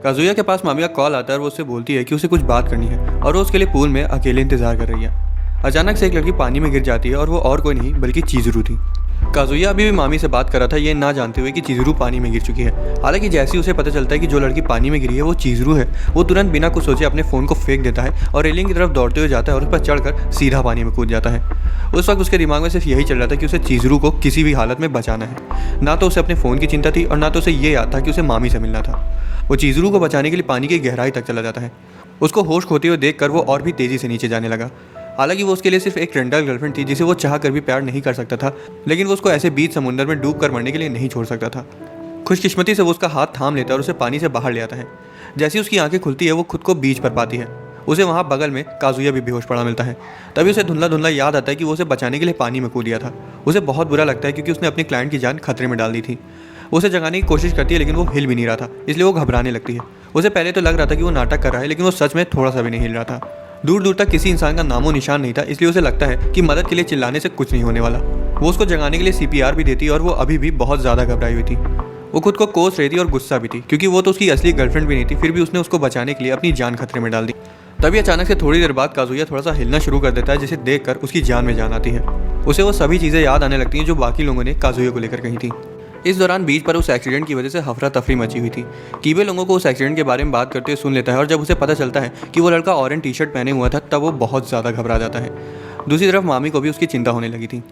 काजुया के पास मामी का कॉल आता है और वो उससे बोलती है कि उसे कुछ बात करनी है और वो उसके लिए पूल में अकेले इंतजार कर रही है। अचानक से एक लड़की पानी में गिर जाती है और वो और कोई नहीं बल्कि चिजुरू थी। काजुया अभी भी मामी से बात कर रहा था, ये ना जानते हुए कि चिजुरू पानी में गिर चुकी है। हालांकि जैसे ही उसे पता चलता है कि जो लड़की पानी में गिरी है वो चिजुरू है, वो तुरंत बिना कुछ सोचे अपने फ़ोन को फेंक देता है और रेलिंग की तरफ दौड़ते हुए जाता है और उस पर चढ़कर सीधा पानी में कूद जाता है। उस वक्त उसके दिमाग में सिर्फ यही चल रहा था कि उसे चिजुरू को किसी भी हालत में बचाना है। ना तो उसे अपने फ़ोन की चिंता थी और ना तो उसे ये याद था कि उसे मामी से मिलना था। वो चिजुरू को बचाने के लिए पानी की गहराई तक चला जाता है। उसको होश खोते हुए देखकर वो और भी तेज़ी से नीचे जाने लगा। हालांकि वो उसके लिए सिर्फ एक रेंटल गर्लफ्रेंड थी जिसे वो चाह कर भी प्यार नहीं कर सकता था, लेकिन वो उसको ऐसे बीच समुद्र में डूब कर मरने के लिए नहीं छोड़ सकता था। खुशकिस्मती से वो उसका हाथ थाम लेता है और उसे पानी से बाहर ले आता है। जैसे उसकी आंखें खुलती है वो खुद को बीच पर पाती है। उसे वहाँ बगल में काजुया भी बेहोश पड़ा मिलता है। तभी उसे धुंधला धुंधला याद आता है कि वो उसे बचाने के लिए पानी में कूद दिया था। उसे बहुत बुरा लगता है क्योंकि उसने अपने क्लाइंट की जान खतरे में डाल दी थी। उसे जगाने की कोशिश करती है लेकिन वो हिल भी नहीं रहा था, इसलिए वो घबराने लगती है। उसे पहले तो लग रहा था कि वो नाटक कर रहा है, लेकिन वो सच में थोड़ा सा भी नहीं हिल रहा था। दूर दूर तक किसी इंसान का नामो निशान नहीं था, इसलिए उसे लगता है कि मदद के लिए चिल्लाने से कुछ नहीं होने वाला। वो उसको जगाने के लिए CPR भी देती और वो अभी भी बहुत ज़्यादा घबराई हुई थी। वो खुद को कोस रही थी और गुस्सा भी थी, क्योंकि वो तो उसकी असली गर्लफ्रेंड भी नहीं थी, फिर भी उसने उसको बचाने के लिए अपनी जान खतरे में डाल दी। तभी अचानक से थोड़ी देर बाद काजुया थोड़ा सा हिलना शुरू कर देता है, जिसे देखकर उसकी जान में जान आती है। उसे वो सभी चीज़ें याद आने लगती हैं जो बाकी लोगों ने काजुया को लेकर कही थी। इस दौरान बीच पर उस एक्सीडेंट की वजह से हफरा तफरी मची हुई थी। कीबे लोगों को उस एक्सीडेंट के बारे में बात करते हुए सुन लेता है और जब उसे पता चलता है कि वो लड़का ऑरेंज टी-शर्ट पहने हुआ था तब वो बहुत ज़्यादा घबरा जाता है। दूसरी तरफ मामी को भी उसकी चिंता होने लगी थी।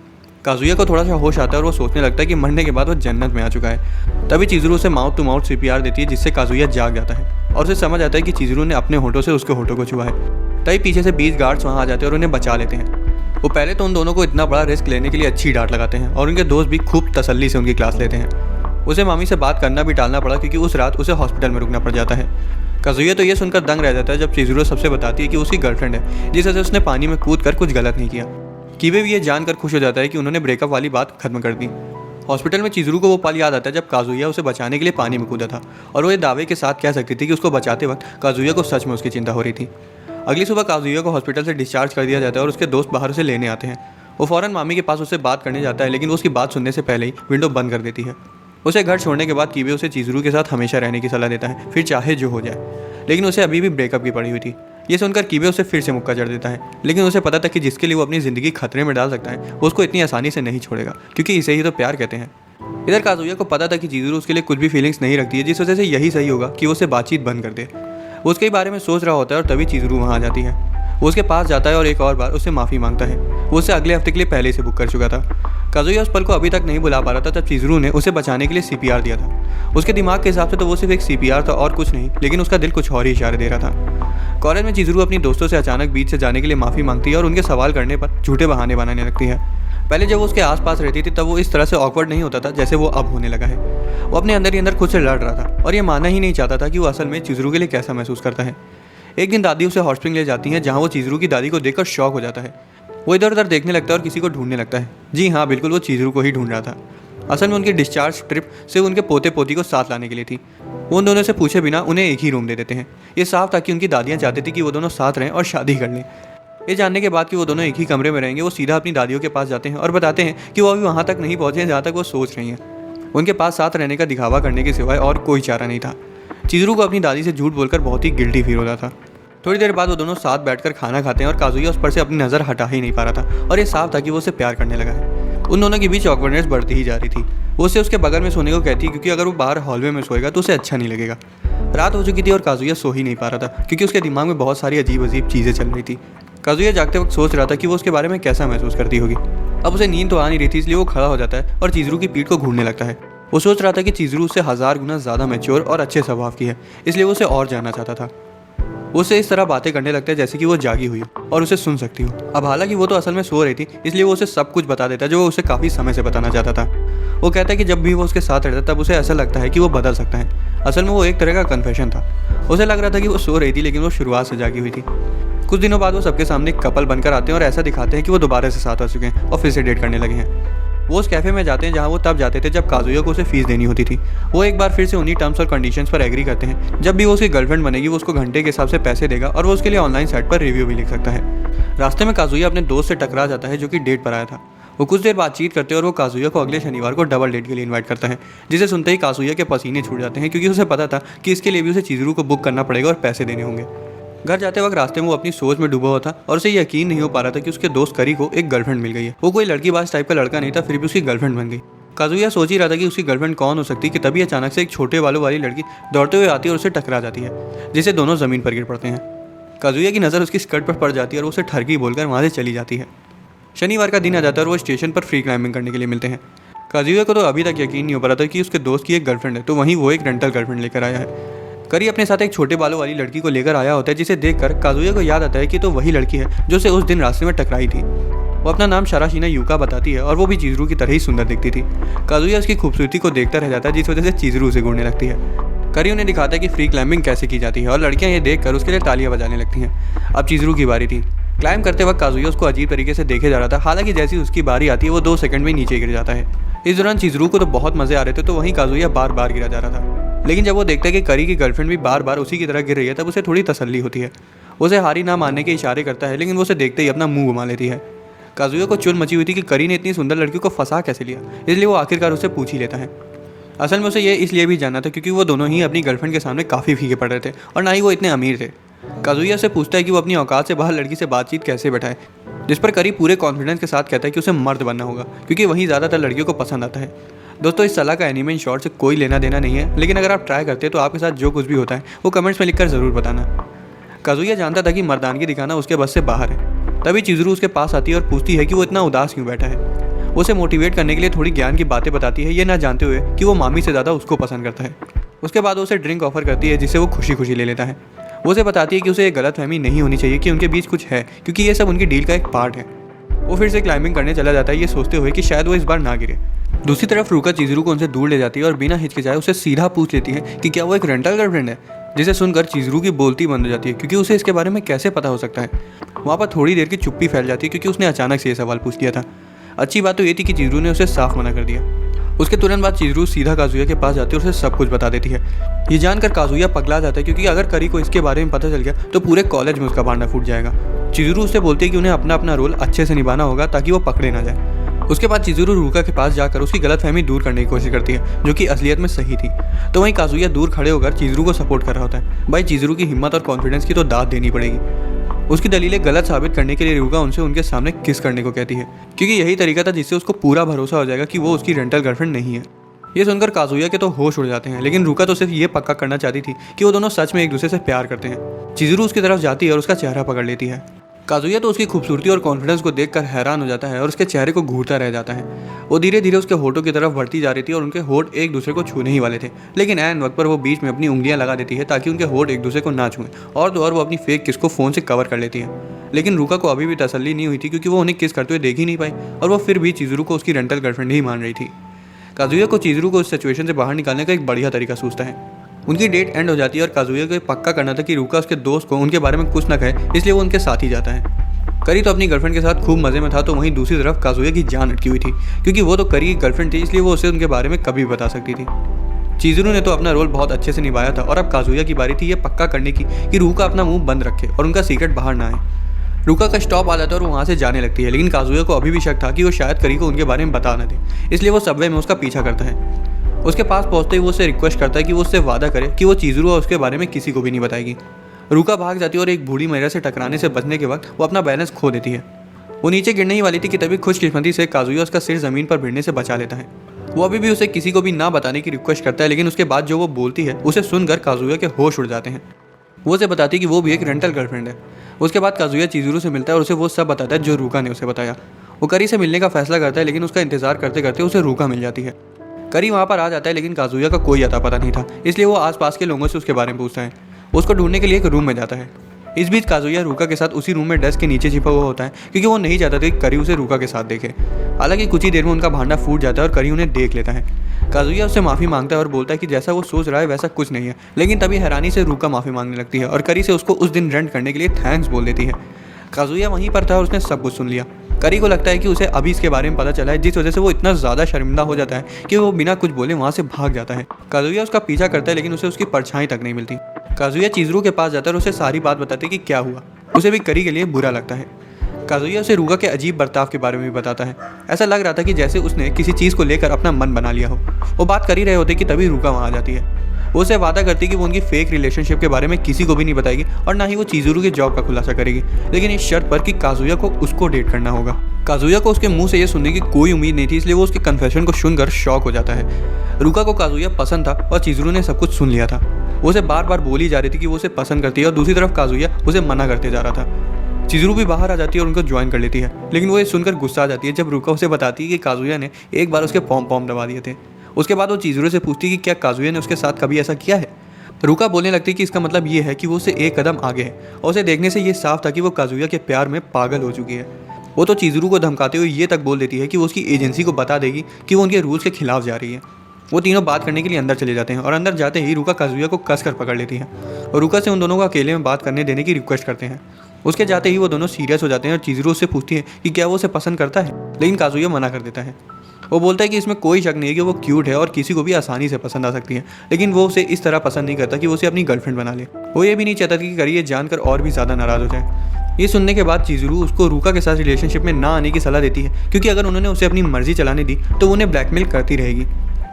काजुया को थोड़ा सा होश आता है और वो सोचने लगता है कि मरने के बाद वो जन्नत में आ चुका है। तभी चिजुरू उसे माउथ टू माउथ CPR देती है, जिससे काजुया जाग जाता है और उसे समझ आता है कि चिजुरू ने अपने होठों से उसके होठों को छुआ है। तभी पीछे से 20 गार्ड्स वहाँ आ जाते हैं और उन्हें बचा लेते हैं। वो पहले तो उन दोनों को इतना बड़ा रिस्क लेने के लिए अच्छी डांट लगाते हैं और उनके दोस्त भी खूब तसल्ली से उनकी क्लास लेते हैं। उसे मामी से बात करना भी टालना पड़ा क्योंकि उस रात उसे हॉस्पिटल में रुकना पड़ जाता है। काजुया तो ये सुनकर दंग रह जाता है जब चिजुरू सबसे बताती है कि उसकी गर्लफ्रेंड है, जिस वजह से उसने पानी में कूद कर कुछ गलत नहीं किया। कीबे भी ये जानकर खुश हो जाता है कि उन्होंने ब्रेकअप वाली बात खत्म कर दी। हॉस्पिटल में चिजुरू को वो पल याद आता है जब काजुया उसे बचाने के लिए पानी में कूदा था और वो ये दावे के साथ कह सकती थी कि उसको बचाते वक्त काजुया को सच में उसकी चिंता हो रही थी। अगली सुबह काजुया को हॉस्पिटल से डिस्चार्ज कर दिया जाता है और उसके दोस्त बाहर उसे लेने आते हैं। वो फ़ौरन मामी के पास उससे बात करने जाता है, लेकिन वो उसकी बात सुनने से पहले ही विंडो बंद कर देती है। उसे घर छोड़ने के बाद कीबे उसे चिजुरू के साथ हमेशा रहने की सलाह देता है, फिर चाहे जो हो जाए। लेकिन उसे अभी भी ब्रेकअप की पड़ी हुई थी। ये सुनकर कीबे उसे फिर से मुक्का चढ़ देता है, लेकिन उसे पता था कि जिसके लिए वो अपनी ज़िंदगी खतरे में डाल सकता है वो उसको इतनी आसानी से नहीं छोड़ेगा, क्योंकि इसे ही तो प्यार कहते हैं। इधर काजुया को पता था कि चिजुरू उसके लिए कुछ भी फीलिंग्स नहीं रखती है, जिस वजह से यही सही होगा कि वो उसे बातचीत बंद कर दे। वो उसके बारे में सोच रहा होता है और तभी चिजुरू वहाँ आ जाती है। वो उसके पास जाता है और एक और बार उससे माफ़ी मांगता है। वो उसे अगले हफ्ते के लिए पहले से बुक कर चुका था। काजुया उस पल को अभी तक नहीं भुला पा रहा था जब चिज़ुरू ने उसे बचाने के लिए सीपीआर दिया था। उसके दिमाग के हिसाब से तो वो सिर्फ एक सीपीआर था और कुछ नहीं, लेकिन उसका दिल कुछ और ही इशारे दे रहा था। कॉलेज में चिज़ुरू अपनी दोस्तों से अचानक बीच से जाने के लिए माफ़ी मांगती है और उनके सवाल करने पर झूठे बहाने बनाने लगती है। पहले जब वो उसके आसपास रहती थी तब वो इस तरह से ऑकवर्ड नहीं होता था जैसे वो अब होने लगा है। वो अपने अंदर ही अंदर खुद से लड़ रहा था और ये मानना ही नहीं चाहता था कि वो असल में चिज़ुरू के लिए कैसा महसूस करता है। एक दिन दादी उसे हॉट स्प्रिंग ले जाती है जहाँ वो चिज़ुरू की दादी को देखकर शॉक हो जाता है। वो इधर उधर देखने लगता है और किसी को ढूंढने लगता है। जी हाँ, बिल्कुल वो चिज़ुरू को ही ढूंढ रहा था। असल में उनकी डिस्चार्ज ट्रिप सिर्फ उनके पोते पोती को साथ लाने के लिए थी। वो उन दोनों से पूछे बिना उन्हें एक ही रूम दे देते हैं। ये साफ था कि उनकी दादियाँ चाहती थी कि वो दोनों साथ रहें और शादी कर लें। ये जानने के बाद कि वो दोनों एक ही कमरे में रहेंगे, वो सीधा अपनी दादियों के पास जाते हैं और बताते हैं कि वो अभी वहाँ तक नहीं पहुँचे जहाँ तक वो सोच रही हैं। उनके पास साथ रहने का दिखावा करने के सिवाय और कोई चारा नहीं था। चिज़ुरू को अपनी दादी से झूठ बोलकर बहुत ही गिल्टी फील होता था। थोड़ी देर बाद वो दोनों साथ बैठकर खाना खाते हैं और काजुया उस पर से अपनी नज़र हटा ही नहीं पा रहा था और ये साफ था कि वो उसे प्यार करने लगा है। उन दोनों के बीच ऑकवर्डनेस बढ़ती ही जा रही थी। वो उसे उसके बगल में सोने को कहती क्योंकि अगर वो बाहर हॉलवे में सोएगा तो उसे अच्छा नहीं लगेगा। रात हो चुकी थी और काजुया सो ही नहीं पा रहा था क्योंकि उसके दिमाग में बहुत सारी अजीब अजीब चीज़ें चल रही थी। काजुया जागते वक्त सोच रहा था कि वो उसके बारे में कैसा महसूस करती होगी। अब उसे नींद तो आ नहीं रही थी, इसलिए वो खड़ा हो जाता है और चिज़ुरू की पीठ को घूरने लगता है। वो सोच रहा था कि चिज़ुरू उससे 1000 गुना ज़्यादा मैच्योर और अच्छे स्वभाव की है, इसलिए वो उसे और जानना चाहता था। वो उसे इस तरह बातें करने लगता है जैसे कि वो जागी हुई हो और उसे सुन सकती हो। अब हालांकि वो तो असल में सो रही थी, इसलिए वो उसे सब कुछ बता देता है जो वो उसे काफ़ी समय से बताना चाहता था। वो कहता है कि जब भी वो उसके साथ रहता तब उसे ऐसा लगता है कि वो बदल सकता है। असल में वो एक तरह का कन्फेशन था। उसे लग रहा था कि वो सो रही थी लेकिन वो शुरुआत से जागी हुई थी। कुछ दिनों बाद वो सबके सामने एक कपल बनकर आते हैं और ऐसा दिखाते हैं कि वो दोबारा से साथ आ चुके हैं और फिर से डेट करने लगे हैं। वो उस कैफ़े में जाते हैं जहाँ वो तब जाते थे जब काजुया को उसे फीस देनी होती थी। वो एक बार फिर से उन्हीं टर्म्स और कंडीशंस पर एग्री करते हैं। जब भी वो उसकी गर्लफ्रेंड बनेगी वो उसको घंटे के हिसाब से पैसे देगा और वो उसके लिए ऑनलाइन साइट पर रिव्यू भी लिख सकता है। रास्ते में काजुया अपने दोस्त से टकरा जाता है जो कि डेट पर आया था। वो कुछ देर बातचीत करते हैं और वो काजुया को अगले शनिवार को डबल डेट के लिए इन्वाइट करता है, जिसे सुनते ही काजुया के पसीने छूट जाते हैं क्योंकि उसे पता था कि इसके लिए भी उसे चिज़ुरू को बुक करना पड़ेगा और पैसे देने होंगे। घर जाते वक्त रास्ते में वो अपनी सोच में डूबा हुआ था और उसे यकीन नहीं हो पा रहा था कि उसके दोस्त करी को एक गर्लफ्रेंड मिल गई है। वो कोई लड़कीबाज टाइप का लड़का नहीं था, फिर भी उसकी गर्लफ्रेंड बन गई। काजुया सोच ही रहा था कि उसकी गर्लफ्रेंड कौन हो सकती कि तभी अचानक से एक छोटे बालों वाली लड़की दौड़ते हुए आती है और उसे टकरा जाती है, जिससे दोनों ज़मीन पर गिर पड़ते हैं। काजुया की नज़र उसकी स्कर्ट पर पड़ जाती है और उसे ठरकी बोलकर वहाँ से चली जाती है। शनिवार का दिन आ जाता है और वो स्टेशन पर फ्री क्लाइंबिंग करने के लिए मिलते हैं। काजुया को तो अभी तक यकीन नहीं हो पा रहा था कि उसके दोस्त की एक गर्लफ्रेंड है, तो वहीं वो एक रेंटल गर्लफ्रेंड लेकर आया है। करी अपने साथ एक छोटे बालों वाली लड़की को लेकर आया होता है, जिसे देखकर काजुया को याद आता है कि तो वही लड़की है जो उसे उस दिन रास्ते में टकराई थी। वो अपना नाम शराशिना यूका बताती है और वो भी चिज़ुरू की तरह ही सुंदर दिखती थी। काजुया उसकी खूबसूरती को देखता रह जाता है, जिस वजह से चिज़ुरू उसे घूरने लगती है। करी उन्हें दिखाता है कि फ्री क्लाइंबिंग कैसे की जाती है और लड़कियां ये देखकर उसके लिए तालियां बजाने लगती हैं। अब चिज़ुरू की बारी थी। क्लाइंब करते वक्त काजुया उसको अजीब तरीके से देखे जा रहा था। हालांकि जैसी उसकी बारी आती है वो 2 सेकंड में नीचे गिर जाता है। इस दौरान चिज़ुरू को तो बहुत मजे आ रहे थे, तो वहीं काजुया बार बार गिरा जा रहा था। लेकिन जब वो देखता है कि करी की गर्लफ्रेंड भी बार बार उसी की तरह गिर रही है तब उसे थोड़ी तसल्ली होती है। उसे हारी ना मानने के इशारे करता है, लेकिन वो उसे देखते ही अपना मुंह घुमा लेती है। काजुया को चुल मची हुई थी कि करी ने इतनी सुंदर लड़की को फंसा कैसे लिया, इसलिए वो आखिरकार उससे पूछ ही लेता है। असल में उसे ये इसलिए भी जानना था क्योंकि वो दोनों ही अपनी गर्लफ्रेंड के सामने काफ़ी फीके पड़ रहे थे और ना ही वो इतने अमीर थे। काजुया से पूछता है कि वो अपनी औकात से बाहर लड़की से बातचीत कैसे बैठाए, जिस पर करी पूरे कॉन्फिडेंस के साथ कहता है कि उसे मर्द बनना होगा क्योंकि वही ज़्यादातर लड़कियों को पसंद आता है। दोस्तों, इस सलाह का एनिमे इन शॉर्ट से कोई लेना देना नहीं है, लेकिन अगर आप ट्राई करते हैं तो आपके साथ जो कुछ भी होता है वो कमेंट्स में लिखकर ज़रूर बताना। काजुया जानता था कि मर्दानगी दिखाना उसके बस से बाहर है। तभी चिज़ुरू उसके पास आती है और पूछती है कि वो इतना उदास क्यों बैठा है। वो उसे मोटिवेट करने के लिए थोड़ी ज्ञान की बातें बताती है, ये ना जानते हुए कि वो मामी से ज़्यादा उसको पसंद करता है। उसके बाद वो उसे ड्रिंक ऑफर करती है, जिसे वो खुशी खुशी ले लेता है। वो उसे बताती है कि उसे ये गलतफहमी नहीं होनी चाहिए कि उनके बीच कुछ है, क्योंकि ये सब उनकी डील का एक पार्ट है। वो फिर से क्लाइंबिंग करने चला जाता है, ये सोचते हुए कि शायद वो इस बार ना गिरे। दूसरी तरफ रूका चिज़ुरू को उनसे दूर ले जाती है और बिना हिचकिचाए उसे सीधा पूछ लेती है कि क्या वो एक रेंटल गर्लफ्रेंड है, जिसे सुनकर चिज़ुरू की बोलती बंद हो जाती है क्योंकि उसे इसके बारे में कैसे पता हो सकता है। वहाँ पर थोड़ी देर की चुप्पी फैल जाती है क्योंकि उसने अचानक से ये सवाल पूछ लिया था। अच्छी बात तो ये थी कि चिज़ुरू ने उसे साफ मना कर दिया। उसके तुरंत बाद चिज़ुरू सीधा काजुया के पास जाती है और उसे सब कुछ बता देती है। ये जानकर काजुया पगला जाता है क्योंकि अगर करी को इसके बारे में पता चल गया तो पूरे कॉलेज में उसका भांडा फूट जाएगा। चिज़ुरू उससे बोलती है कि उन्हें अपना अपना रोल अच्छे से निभाना होगा ताकि वो पकड़े ना जाए। उसके बाद चिज़ुरू रूका के पास जाकर उसकी गलतफहमी दूर करने की कोशिश करती है, जो कि असलियत में सही थी। तो वहीं काजुया दूर खड़े होकर चिज़ुरू को सपोर्ट कर रहा होता है। भाई, चिज़ुरू की हिम्मत और कॉन्फिडेंस की तो दाद देनी पड़ेगी। उसकी दलीलें गलत साबित करने के लिए रूका उनसे उनके सामने किस करने को कहती है, क्योंकि यही तरीका था जिससे उसको पूरा भरोसा हो जाएगा कि वो उसकी रेंटल गर्लफ्रेंड नहीं है। ये सुनकर काजुया के तो होश उड़ जाते हैं, लेकिन रूका तो सिर्फ ये पक्का करना चाहती थी कि वो दोनों सच में एक दूसरे से प्यार करते हैं। चिज़ुरू उसकी तरफ जाती है और उसका चेहरा पकड़ लेती है। काजुया तो उसकी खूबसूरती और कॉन्फिडेंस को देखकर हैरान हो जाता है और उसके चेहरे को घूरता रह जाता है। वो धीरे धीरे उसके होठों की तरफ बढ़ती जा रही थी और उनके होठ एक दूसरे को छूने ही वाले थे, लेकिन ऐन वक्त पर वो बीच में अपनी उंगलियां लगा देती है ताकि उनके होठ एक दूसरे को ना छुएं, और तो और वो अपनी फेक किस को फ़ोन से कवर कर लेती है। लेकिन रूका को अभी भी तसल्ली नहीं हुई थी क्योंकि वो उन्हें किस करते हुए देख ही नहीं पाई और वो फिर भी चिजुरू को उसकी रेंटल गर्लफ्रेंड ही मान रही थी। काजुया को चिजुरू को इस सिचुएशन से बाहर निकालने का एक बढ़िया तरीका सूझता है। उनकी डेट एंड हो जाती है और काजुया को पक्का करना था कि रूका उसके दोस्त को उनके बारे में कुछ ना कहे, इसलिए वो उनके साथ ही जाता है। करी तो अपनी गर्लफ्रेंड के साथ खूब मजे में था, तो वहीं दूसरी तरफ काजुया की जान अटकी हुई थी क्योंकि वो तो करी की गर्लफ्रेंड थी, इसलिए वो उसे उनके बारे में कभी बता सकती थी। चिजुरू ने तो अपना रोल बहुत अच्छे से निभाया था और अब काजुया की बारी थी ये पक्का करने की कि रूका अपना मुंह बंद रखे और उनका सीक्रेट बाहर ना आए। रूका का स्टॉप आ जाता है और वो वहाँ से जाने लगती है, लेकिन काजुया को अभी भी शक था कि वो शायद करी को उनके बारे में बता न दे, इसलिए वो सबवे में उसका पीछा करता है। उसके पास पहुँचते ही वो उससे रिक्वेस्ट करता है कि वो उससे वादा करे कि वो चिजुरू और उसके बारे में किसी को भी नहीं बताएगी। रूका भाग जाती है और एक बूढ़ी महिला से टकराने से बचने के वक्त वो अपना बैलेंस खो देती है। वो नीचे गिरने ही वाली थी कि तभी खुशकिस्मती से काजुया उसका सिर ज़मीन पर गिरने से बचा लेता है। वो अभी भी उसे किसी को भी ना बताने की रिक्वेस्ट करता है, लेकिन उसके बाद जो वो बोलती है उसे सुनकर काजुया के होश उड़ जाते हैं। वो उसे बताती है कि वो भी एक रेंटल गर्लफ्रेंड है। उसके बाद काजुया चिजुरू से मिलता है और उसे वो सब बताता है जो रूका ने उसे बताया। वो करी से मिलने का फैसला करता है, लेकिन उसका इंतजार करते करते उसे रूका मिल जाती है। करी वहाँ पर आ जाता है, लेकिन काजुया का कोई अता पता नहीं था, इसलिए वो आसपास के लोगों से उसके बारे में पूछता है। उसको ढूंढने के लिए एक रूम में जाता है। इस बीच काजुया रूका के साथ उसी रूम में डेस्क के नीचे छिपा हुआ होता है क्योंकि वो नहीं चाहता था कि करी उसे रूका के साथ देखे। हालांकि कुछ ही देर में उनका भांडा फूट जाता है और करी उन्हें देख लेता है। काजुया उससे माफ़ी मांगता है और बोलता है कि जैसा वो सोच रहा है वैसा कुछ नहीं है, लेकिन तभी हैरानी से रूका माफ़ी मांगने लगती है और करी से उसको उस दिन रेंट करने के लिए थैंक्स बोल देती है। काजुया वहीं पर था और उसने सब कुछ सुन लिया। करी को लगता है कि उसे अभी इसके बारे में पता चला है, जिस वजह से वो इतना ज़्यादा शर्मिंदा हो जाता है कि वो बिना कुछ बोले वहाँ से भाग जाता है। काजुया उसका पीछा करता है, लेकिन उसे उसकी परछाई तक नहीं मिलती। काजुया चिजुरू के पास जाता है और उसे सारी बात बताते कि क्या हुआ। उसे भी करी के लिए बुरा लगता है। काजुया उसे रूका के अजीब बर्ताव के बारे में भी बताता है। ऐसा लग रहा था कि जैसे उसने किसी चीज़ को लेकर अपना मन बना लिया हो। वो बात कर ही रहे होते कि तभी रूका वहाँ आ जाती है। वो उसे वादा करती कि वो उनकी फेक रिलेशनशिप के बारे में किसी को भी नहीं बताएगी और ना ही वो चिजुरू के जॉब का खुलासा करेगी, लेकिन इस शर्त पर कि काजुया को उसको डेट करना होगा। काजुया को उसके मुंह से ये सुनने की कोई उम्मीद नहीं थी, इसलिए वो उसके कन्फेशन को सुनकर शॉक हो जाता है। रूका को काजुया पसंद था और चिजुरू ने सब कुछ सुन लिया था। वो उसे बार बार बोली जा रही थी कि वो उसे पसंद करती है और दूसरी तरफ काजुया उसे मना करते जा रहा था। चिजुरू भी बाहर आ जाती है और उनको ज्वाइन कर लेती है, लेकिन वो ये सुनकर गुस्सा आ जाती है जब रूका उसे बताती है कि काजुया ने एक बार उसके पॉम पॉम दबा दिए थे। उसके बाद वो चिजुरू से पूछती कि क्या काजुया ने उसके साथ कभी ऐसा किया है। रूका बोलने लगती कि इसका मतलब ये है कि वो उससे एक कदम आगे है और उसे देखने से ये साफ था कि वो काजुया के प्यार में पागल हो चुकी है। वो तो चिजुरू को धमकाते हुए ये तक बोल देती है कि वो उसकी एजेंसी को बता देगी कि वो उनके रूल्स के खिलाफ जा रही है। वो तीनों बात करने के लिए अंदर चले जाते हैं और अंदर जाते ही रूका काजुया को कसकर पकड़ लेती है और रूका से उन दोनों को अकेले में बात करने देने की रिक्वेस्ट करते हैं। उसके जाते ही वो दोनों सीरियस हो जाते हैं और चिजुरू उससे पूछती है कि क्या वो उसे पसंद करता है, लेकिन काजुया मना कर देता है। वो बोलता है कि इसमें कोई शक नहीं है कि वो क्यूट है और किसी को भी आसानी से पसंद आ सकती है, लेकिन वो उसे इस तरह पसंद नहीं करता कि वो उसे अपनी गर्लफ्रेंड बना ले। वो ये भी नहीं चाहता कि करी ये जानकर और भी ज़्यादा नाराज़ हो जाए। ये सुनने के बाद चिजुरू उसको रूका के साथ रिलेशनशिप में ना आने की सलाह देती है क्योंकि अगर उन्होंने उसे अपनी मर्जी चलाने दी तो वो उन्हें ब्लैकमेल करती रहेगी।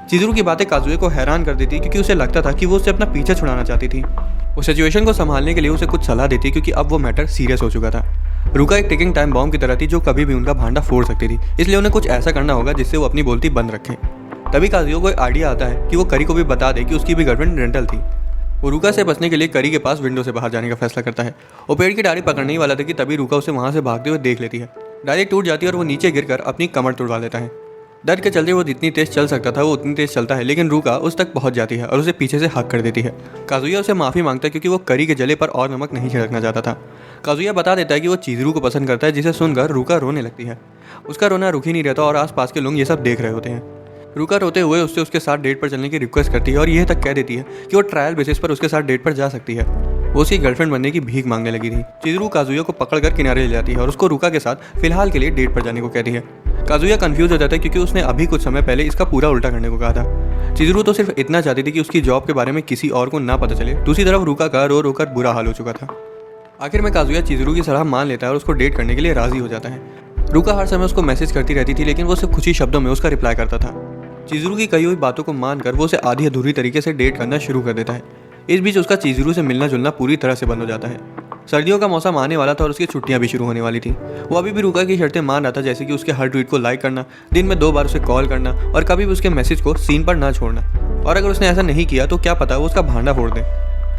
चिजुरू की बातें काजुया को हैरान कर देती क्योंकि उसे लगता था कि वो उससे अपना पीछा छुड़ाना चाहती थी। वो सिचुएशन को संभालने के लिए उसे कुछ सलाह देती क्योंकि अब वो मैटर सीरियस हो चुका था। रूका एक टिकिंग टाइम बॉम्ब की तरह थी जो कभी भी उनका भांडा फोड़ सकती थी, इसलिए उन्हें कुछ ऐसा करना होगा जिससे वो अपनी बोलती बंद रखें। तभी काजुया को एक आइडिया आता है कि वो करी को भी बता दे कि उसकी भी गर्लफ्रेंड रेंटल थी। वो रूका से बचने के लिए करी के पास विंडो से बाहर जाने का फैसला करता है। वो पेड़ की डाली पकड़ने ही वाला था कि तभी रूका उसे वहाँ से भागते हुए देख लेती है। डाली टूट जाती है और वो नीचे गिरकर अपनी कमर तोड़वा लेता है। डर के चलते वो जितनी तेज चल सकता था वो उतनी तेज चलता है, लेकिन रूका उस तक पहुंच जाती है और उसे पीछे से हक कर देती है। काजुया उसे माफ़ी मांगता है क्योंकि वो करी के जले पर और नमक नहीं छिड़कना चाहता था। काजुया बता देता है कि वो चिजुरू को पसंद करता है, जिसे सुनकर रूका रोने लगती है। उसका रोना रुक ही नहीं रहता और आसपास के लोग ये सब देख रहे होते हैं। रूका रोते हुए उससे उसके साथ डेट पर चलने की रिक्वेस्ट करती है और यह तक कह देती है कि वो ट्रायल बेसिस पर उसके साथ डेट पर जा सकती है। वो उसकी गर्लफ्रेंड बनने की भीख मांगने लगी थी। चिजुरू काजुया को पकड़कर किनारे ले जाती है और उसको रूका के साथ फिलहाल के लिए डेट पर जाने को कहती है। काजुया कंफ्यूज हो जाता है क्योंकि उसने अभी कुछ समय पहले इसका पूरा उल्टा करने को कहा था। चिजुरू तो सिर्फ इतना चाहती थी कि उसकी जॉब के बारे में किसी और को ना पता चले। दूसरी तरफ रूका का रो रो कर बुरा हाल हो चुका था। आखिर में काजुया चिजुरू की सलाह मान लेता है और उसको डेट करने के लिए राजी हो जाता है। रूका हर समय उसको मैसेज करती रहती थी, लेकिन वो सिर्फ कुछ ही शब्दों में उसका रिप्लाई करता था। चिजुरू की कही हुई बातों को मानकर वो उसे आधी अधूरी तरीके से डेट करना शुरू कर देता है। इस बीच उसका चिजुरू से मिलना जुलना पूरी तरह से बंद हो जाता है। सर्दियों का मौसम आने वाला था और उसकी छुट्टियां भी शुरू होने वाली थी। वो अभी भी रूका की शर्तें मान रहा था, जैसे कि उसके हर ट्वीट को लाइक करना, दिन में 2 बार उसे कॉल करना और कभी भी उसके मैसेज को सीन पर ना छोड़ना। और अगर उसने ऐसा नहीं किया तो क्या पता वो उसका भांडा फोड़ दे।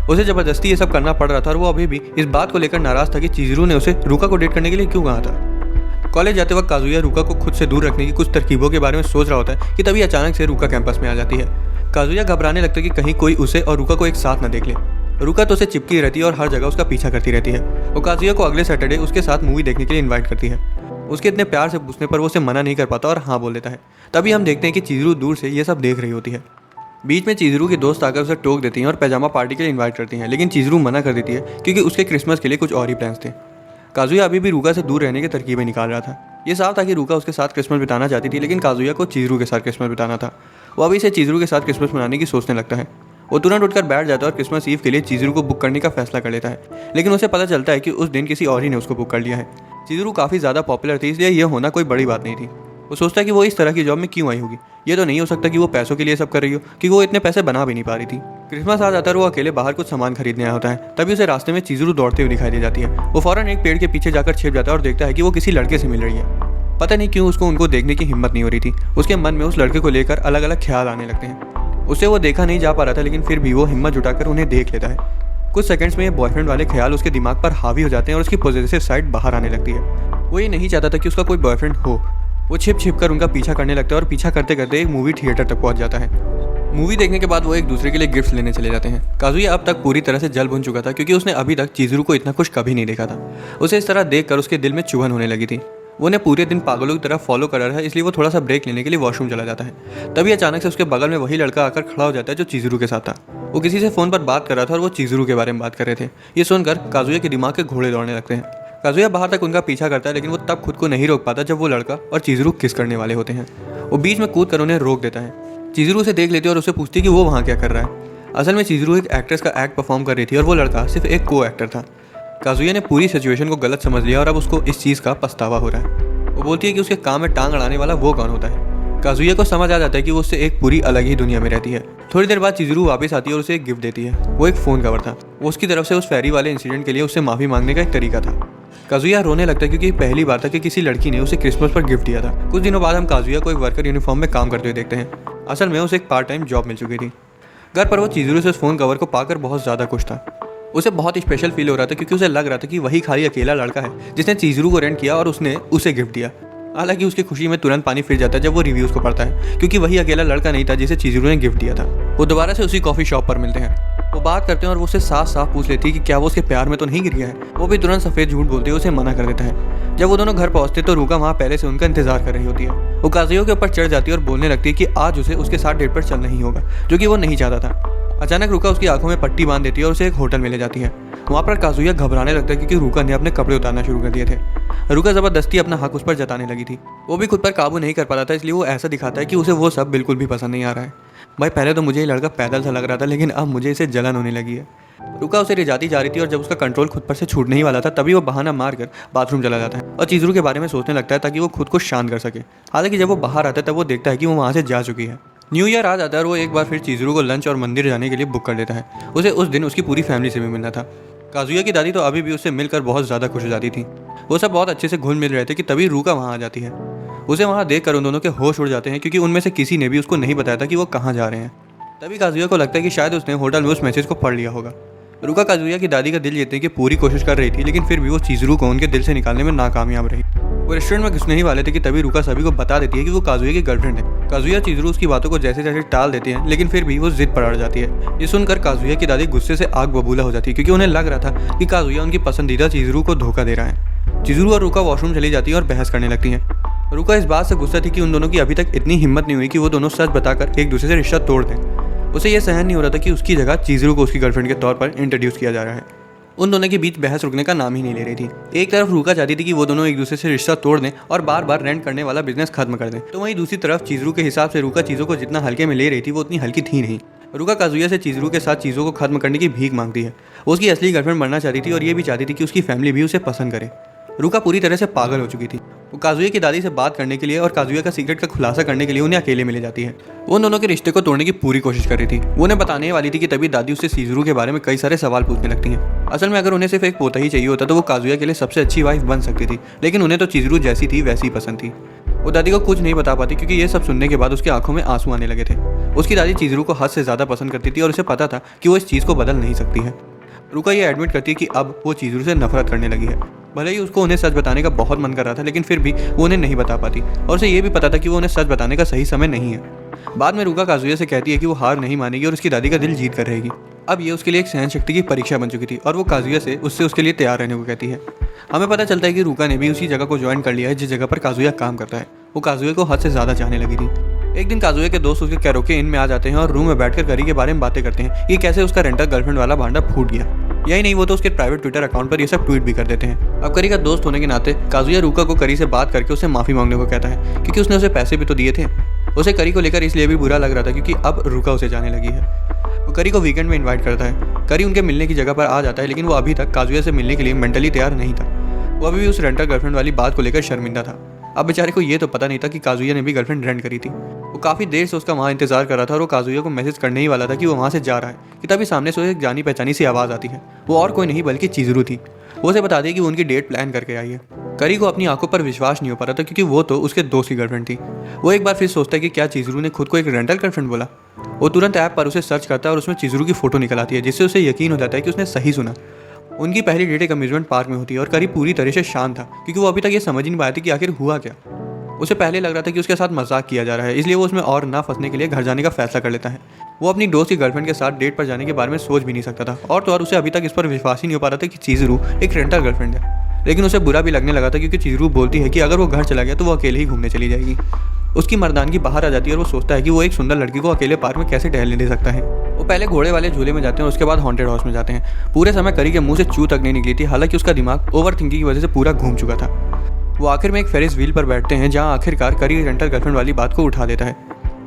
उसे ज़बरदस्ती ये सब करना पड़ रहा था और वो अभी भी इस बात को लेकर नाराज़ था कि चिज़ुरू ने उसे रूका को डेट करने के लिए क्यों कहा था। कॉलेज जाते वक्त काजुया रूका को खुद से दूर रखने की कुछ तरकीबों के बारे में सोच रहा होता है कि तभी अचानक से रूका कैंपस में आ जाती है। काजुया घबराने लगता है कि कहीं कोई उसे और रूका को एक साथ न देख ले। रूका तो उसे चिपकी रहती है और हर जगह उसका पीछा करती रहती है। वो काजुया को अगले सैटरडे उसके साथ मूवी देखने के लिए इन्वाइट करती है। उसके इतने प्यार से पूछने पर वो उसे मना नहीं कर पाता और हाँ बोल देता है। तभी हम देखते हैं कि चिज़ुरू दूर से ये सब देख रही होती है। बीच में चिज़ुरू के दोस्त आकर उसे टोक देती हैं और पैजामा पार्टी के लिए इन्वाइट करती हैं, लेकिन चिज़ुरू मना कर देती है क्योंकि उसके क्रिसमस के लिए कुछ और ही प्लान्स थे। काजुया अभी भी रूका से दूर रहने की तरकीबें निकाल रहा था। ये साफ था कि रूका उसके साथ क्रिसमस बिताना चाहती थी, लेकिन काजुया को चिज़ुरू के साथ क्रिसमस बिताना था। वो अभी से चिज़ुरू के साथ क्रिसमस मनाने की सोचने लगता है। वो तुरंत उठकर बैठ जाता है और क्रिसमस ईव के लिए चिज़ुरू को बुक करने का फैसला कर लेता है, लेकिन उसे पता चलता है कि उस दिन किसी और ही ने उसको बुक कर लिया है। चिज़ुरू काफ़ी ज़्यादा पॉपुलर थी, इसलिए यह होना कोई बड़ी बात नहीं थी। वो सोचता है कि वो इस तरह की जॉब में क्यों आई होगी। ये तो नहीं हो सकता कि वो पैसों के लिए सब कर रही हो, क्योंकि वो इतने पैसे बना भी नहीं पा रही थी। क्रिसमस आ जाता है और वो अकेले बाहर कुछ सामान खरीदने आया होता है। तभी उसे रास्ते में चिज़ुरू दौड़ते हुए दिखाई दे जाती है। वो फौरन एक पेड़ के पीछे जाकर छिप जाता है और देखता है कि वो किसी लड़के से मिल रही है। पता नहीं क्यों उसको उनको देखने की हिम्मत नहीं हो रही थी। उसके मन में उस लड़के को लेकर अलग अलग ख्याल आने लगते हैं। उसे वो देखा नहीं जा पा रहा था, लेकिन फिर भी वो हिम्मत जुटाकर उन्हें देख लेता है। कुछ सेकंड्स में ये बॉयफ्रेंड वाले ख्याल उसके दिमाग पर हावी हो जाते हैं और उसकी पॉजिटिव साइड बाहर आने लगती है। वो ये नहीं चाहता था कि उसका कोई बॉयफ्रेंड हो। वो छिप छिप कर उनका पीछा करने लगता है और पीछा करते करते एक मूवी थिएटर तक पहुंच जाता है। मूवी देखने के बाद वो एक दूसरे के लिए गिफ्ट्स लेने चले जाते हैं। काजुया अब तक पूरी तरह से जल भुन चुका था, क्योंकि उसने अभी तक चिज़ुरू को इतना खुश कभी नहीं देखा था। उसे इस तरह देखकर उसके दिल में चुभन होने लगी थी। वो उन्हें पूरे दिन पागलों की तरह फॉलो कर रहा था, इसलिए वो थोड़ा सा ब्रेक लेने के लिए वॉशरूम चला जाता है। तभी अचानक से उसके बगल में वही लड़का आकर खड़ा हो जाता है जो चिज़ुरू के साथ था। वो किसी से फ़ोन पर बात कर रहा था और वो चिज़ुरू के बारे में बात कर रहे थे। ये सुनकर काजुया के दिमाग के घोड़े दौड़ने लगते हैं। काजुया बाहर तक उनका पीछा करता है, लेकिन वो तब खुद को नहीं रोक पाता जब वो लड़का और चिज़ुरू किस करने वाले होते हैं। वो बीच में कूद कर उन्हें रोक देता है। चिज़ुरू उसे देख लेती है और उससे पूछती है कि वो वहाँ क्या कर रहा है। असल में चिज़ुरू एक एक्ट्रेस का एक्ट परफॉर्म कर रही थी और वो लड़का सिर्फ एक को एक्टर था। काजुया ने पूरी सिचुएशन को गलत समझ लिया और अब उसको इस चीज़ का पछतावा हो रहा है। वो बोलती है कि उसके काम में टांग अड़ाने वाला वो कौन होता है। काजुया को समझ आ जाता है कि वो उससे एक पूरी अलग ही दुनिया में रहती है। थोड़ी देर बाद चिज़ुरू वापस आती है और उसे एक गिफ्ट देती है। वो एक फ़ोन कवर था। वो उसकी तरफ से उस फेरी वाले इंसिडेंट के लिए उससे माफ़ी मांगने का एक तरीका था। काजुया रोने लगता है क्योंकि पहली बार था कि किसी लड़की ने उसे क्रिसमस पर गिफ्ट दिया था। कुछ दिनों बाद हम काजुया को एक वर्कर यूनिफॉर्म में काम करते हुए देखते हैं। असल में उसे एक पार्ट टाइम जॉब मिल चुकी थी। घर पर वो चिज़ुरू से उस फ़ोन कवर को पाकर बहुत ज़्यादा खुश था। उसे बहुत स्पेशल फील हो रहा था, क्योंकि उसे लग रहा था कि वही खाली अकेला लड़का है जिसने चिज़ुरू को रेंट किया और उसने उसे गिफ्ट दिया। हालांकि उसकी खुशी में तुरंत पानी फिर जाता है जब वो रिव्यूज़ को पढ़ता है, क्योंकि वही अकेला लड़का नहीं था जिसे चिज़ुरू ने गिफ्ट दिया था। वो दोबारा से उसी कॉफ़ी शॉप पर मिलते हैं। वो बात करते हैं और वो उससे साफ साफ पूछ लेती है कि क्या वो उसके प्यार में तो नहीं गिर गया है। वो भी तुरंत सफ़ेद झूठ बोलते हुए उसे मना कर देता है। जब वो दोनों घर पहुंचते तो रूका वहाँ पहले से उनका इंतजार कर रही होती है। वो काजुया के ऊपर चढ़ जाती है और बोलने लगती है कि आज उसे उसके साथ डेट पर चलना ही होगा, जो कि वो नहीं चाहता था। अचानक रूका उसकी आंखों में पट्टी बांध देती है और उसे एक होटल में ले जाती है। वहाँ पर काजुया घबराने लगता है क्योंकि रूका ने अपने कपड़े उतारना शुरू कर दिए थे। रूका ज़बरदस्ती अपना हक उस पर जताने लगी थी। वो भी खुद पर काबू नहीं कर पाता था, इसलिए वो ऐसा दिखाता है कि उसे वो सब बिल्कुल भी पसंद नहीं आ रहा है। भाई पहले तो मुझे ये लड़का पैदल सा लग रहा था, लेकिन अब मुझे इसे जलन होने लगी है। रूका उसे रिझाती जा रही थी और जब उसका कंट्रोल खुद पर से छूटने ही वाला था तभी वो बहाना मारकर बाथरूम चला जाता है और चिज़ुरू के बारे में सोचने लगता है ताकि वो खुद को शांत कर सके। हालांकि जब वो बाहर आता है तब वो देखता है कि वो वहाँ से जा चुकी है। न्यू ईयर आ जाता है और वो एक बार फिर चिज़ुरू को लंच और मंदिर जाने के लिए बुक कर लेता है। उसे उस दिन उसकी पूरी फैमिली से भी मिलना था। काजुया की दादी तो अभी भी उससे मिलकर बहुत ज़्यादा खुश हो जाती थी। वो सब बहुत अच्छे से घुल मिल रहे थे कि तभी रूका वहाँ आ जाती है। उसे वहाँ देखकर उन दोनों के होश उड़ जाते हैं, क्योंकि उनमें से किसी ने भी उसको नहीं बताया था कि वो कहाँ जा रहे हैं। तभी काजुया को लगता है कि शायद उसने होटल में उस मैसेज को पढ़ लिया होगा। रूका काजुया की दादी का दिल जीतने की पूरी कोशिश कर रही थी, लेकिन फिर भी वो चिज़ुरू को उनके दिल से निकालने में नाकामयाब रही। वो रेस्टोरेंट में घुसने ही वाले थे कि तभी रूका सभी को बता देती है कि वो काजुया की गर्लफ्रेंड है। काजुया चिज़ुरू उसकी बातों को जैसे जैसे टाल देते हैं, लेकिन फिर भी वो जिद पर अड़ जाती है। ये सुनकर काजुया की दादी गुस्से से आग बबूला हो जाती है, क्योंकि उन्हें लग रहा था कि काजुया उनकी पसंदीदा चिज़ुरू को धोखा दे रहा है। चिज़ुरू और रूका वॉशरूम चली जाती है और बहस करने लगती हैं। रूका इस बात से गुस्सा थी कि उन दोनों की अभी तक इतनी हिम्मत नहीं हुई कि वो दोनों सच बताकर एक दूसरे से रिश्ता तोड़ दें। उसे यह सहन नहीं हो रहा था कि उसकी जगह चिज़ुरू को उसकी गर्लफ्रेंड के तौर पर इंट्रोड्यूस किया जा रहा है। उन दोनों के बीच बहस रुकने का नाम ही नहीं ले रही थी। एक तरफ रूका चाहती थी कि वो दोनों एक दूसरे से रिश्ता तोड़ दें और बार बार रेंट करने वाला बिजनेस खत्म कर दें, तो वहीं दूसरी तरफ चिज़ुरू के हिसाब से रूका चीज़ों को जितना हल्के में ले रही थी वो उतनी हल्की थी नहीं। रूका काजुया से चिज़ुरू के साथ चीज़ों को खत्म करने की भीख मांगती है। वो उसकी असली गर्लफ्रेंड बनना चाहती थी और ये भी चाहती थी कि उसकी फैमिली भी उसे पसंद करे। रूका पूरी तरह से पागल हो चुकी थी। वो काजुया की दादी से बात करने के लिए और काजुया का सीक्रेट का खुलासा करने के लिए उन्हें अकेले में ले जाती है। वो उन दोनों के रिश्ते को तोड़ने की पूरी कोशिश कर रही थी। वो उन्हें बताने वाली थी कि तभी दादी उससे चिज़ुरू के बारे में कई सारे सवाल पूछने लगती हैं। असल में अगर उन्हें सिर्फ एक पोता ही चाहिए होता तो वो काजुया के लिए सबसे अच्छी वाइफ बन सकती थी, लेकिन उन्हें तो चिज़ुरू जैसी थी वैसी ही पसंद थी। वो दादी को कुछ नहीं बता पाती, क्योंकि ये सब सुनने के बाद उसकी आंखों में आंसू आने लगे थे। उसकी दादी चिज़रू को हद से ज़्यादा पसंद करती थी और उसे पता था कि वो इस चीज़ को बदल नहीं सकती है। रुका ये एडमिट करती है कि अब वो चिज़रू से नफरत करने लगी है। भले ही उसको उन्हें सच बताने का बहुत मन कर रहा था, लेकिन फिर भी वो उन्हें नहीं बता पाती और उसे ये भी पता था कि वो उन्हें सच बताने का सही समय नहीं है। बाद में रुका काजुया से कहती है कि वो हार नहीं मानेगी और उसकी दादी का दिल जीत कर रहेगी। अब ये उसके लिए एक सहन शक्ति की परीक्षा बन चुकी थी और वो काजुया से उसके लिए तैयार रहने को कहती है। हमें पता चलता है कि रुका ने भी उसी जगह को ज्वाइन कर लिया है जिस जगह पर काजुया काम करता है। वो काजुया को हद से ज़्यादा चाहने लगी थी। एक दिन काजुया के दोस्त उसके कैरोके इन में आ जाते हैं और रूम में बैठकर करी के बारे में बातें करते हैं कि कैसे उसका रेंटल गर्लफ्रेंड वाला भांडा फूट गया। यही नहीं, वो तो उसके प्राइवेट ट्विटर अकाउंट पर ये सब ट्वीट भी कर देते हैं। अब करी का दोस्त होने के नाते काजुया रुका को करी से बात करके उससे माफ़ी मांगने को कहता है, क्योंकि उसने उसे पैसे भी तो दिए थे। उसे करी को लेकर इसलिए भी बुरा लग रहा था क्योंकि अब रुका उसे जाने लगी है। वो करी को वीकेंड में इन्वाइट करता है। करी उनके मिलने की जगह पर आ जाता है, लेकिन वो अभी तक काजुया से मिलने के लिए मेंटली तैयार नहीं था। वो अभी भी उस रेंटल गर्लफ्रेंड वाली बात को लेकर शर्मिंदा था। अब बेचारे को ये तो पता नहीं था कि काजुया ने भी गर्लफ्रेंड रेंट करी थी। वो काफ़ी देर से उसका वहाँ इंतजार कर रहा था और वो काजुया को मैसेज करने ही वाला था कि वो वहाँ से जा रहा है कि तभी सामने से एक जानी पहचानी सी आवाज़ आती है। वो और कोई नहीं बल्कि चिज़रू थी। वो उसे बता दी कि वो उनकी डेट प्लान करके आई है। करी को अपनी आंखों पर विश्वास नहीं हो पा रहा था क्योंकि वो तो उसके दोस्त की गर्लफ्रेंड थी। वो एक बार फिर सोचता है कि क्या चिज़रू ने खुद को एक रेंटल गर्लफ्रेंड बोला। वो तुरंत ऐप पर उसे सर्च करता है और उसमें चिज़रू की फ़ोटो निकल आती है, जिससे उसे यकीन हो जाता है कि उसने सही सुना। उनकी पहली डेट एक अम्यूजमेंट पार्क में होती है और करी पूरी तरह से शांत था क्योंकि वो अभी तक ये समझ ही नहीं पाया था कि आखिर हुआ क्या। उसे पहले लग रहा था कि उसके साथ मजाक किया जा रहा है, इसलिए वो उसमें और ना फंसने के लिए घर जाने का फैसला कर लेता है। वो अपनी दोस्त की गर्लफ्रेंड के साथ डेट पर जाने के बारे में सोच भी नहीं सकता था और तो और उसे अभी तक इस पर विश्वास ही नहीं हो पा रहा था कि चिज़रू एक रेंटल गर्लफ्रेंड है। लेकिन उसे बुरा भी लगने लगा था क्योंकि चिज़रू बोलती है कि अगर वो घर चला गया तो वो अकेले ही घूमने चली जाएगी। उसकी मर्दानगी बाहर आ जाती है और वो सोचता है कि वो एक सुंदर लड़की को अकेले पार्क में कैसे टहलने दे सकता है। वो पहले घोड़े वाले झूले में जाते हैं और उसके बाद हॉन्टेड हाउस में जाते हैं। पूरे समय करी के मुंह से चू तक नहीं निकली थी, हालांकि उसका दिमाग ओवर थिंकिंग की वजह से पूरा घूम चुका था। वो आखिर में एक फेरिस व्हील पर बैठते हैं जहां आखिरकार करी रेंटल गर्लफ्रेंड वाली बात को उठा देता है।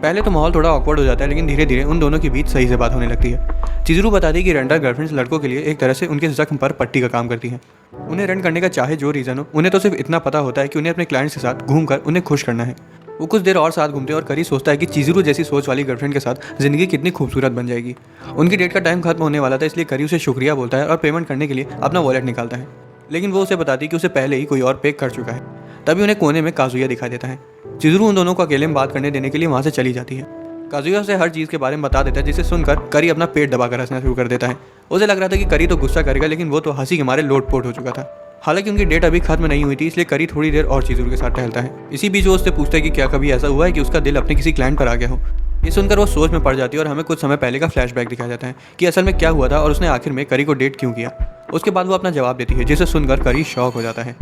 पहले तो माहौल थोड़ा ऑकवर्ड हो जाता है, लेकिन धीरे धीरे उन दोनों के बीच सही से बात होने लगती है। चिज़रू बताती है कि रेंटल गर्लफ्रेंड्स लड़कों के लिए एक तरह से उनके जख्म पर पट्टी का काम करती हैं। उन्हें रेंट करने का चाहे जो रीज़न हो, उन्हें तो सिर्फ इतना पता होता है कि उन्हें अपने क्लाइंट्स के साथ घूमकर उन्हें खुश करना है। वो कुछ देर और साथ घूमते हैं और करी सोचता है कि चिज़रू जैसी सोच वाली गर्लफ्रेंड के साथ ज़िंदगी कितनी खूबसूरत बन जाएगी। उनकी डेट का टाइम खत्म होने वाला था, इसलिए करी उसे शुक्रिया बोलता है और पेमेंट करने के लिए अपना वॉलेट निकालता है, लेकिन वो उसे बताती है कि उसे पहले ही कोई और पे कर चुका है। तभी उन्हें कोने में काजुया दिखाई देता है। चिज़रू उन दोनों को अकेले में बात करने देने के लिए वहाँ से चली जाती है। काजुया उसे हर चीज़ के बारे में बता देता है, जिसे सुनकर करी अपना पेट दबाकर हंसना शुरू कर देता है। उसे लग रहा था कि करी तो गुस्सा करेगा, लेकिन वो तो हंसी के मारे लोटपोट हो चुका था। हालांकि उनकी डेट अभी खत्म नहीं हुई थी, इसलिए करी थोड़ी देर और चिज़रू के साथ टहलता है। इसी बीच वो उससे पूछता है कि क्या कभी ऐसा हुआ है कि उसका दिल अपने किसी क्लाइंट पर आ गया हो। ये सुनकर वो सोच में पड़ जाती है और हमें कुछ समय पहले का फ्लैशबैक दिखाया जाता है कि असल में क्या हुआ था और उसने आखिर में करी को डेट क्यों किया। उसके बाद वो अपना जवाब देती है, जिसे सुनकर करी शॉक हो जाता है।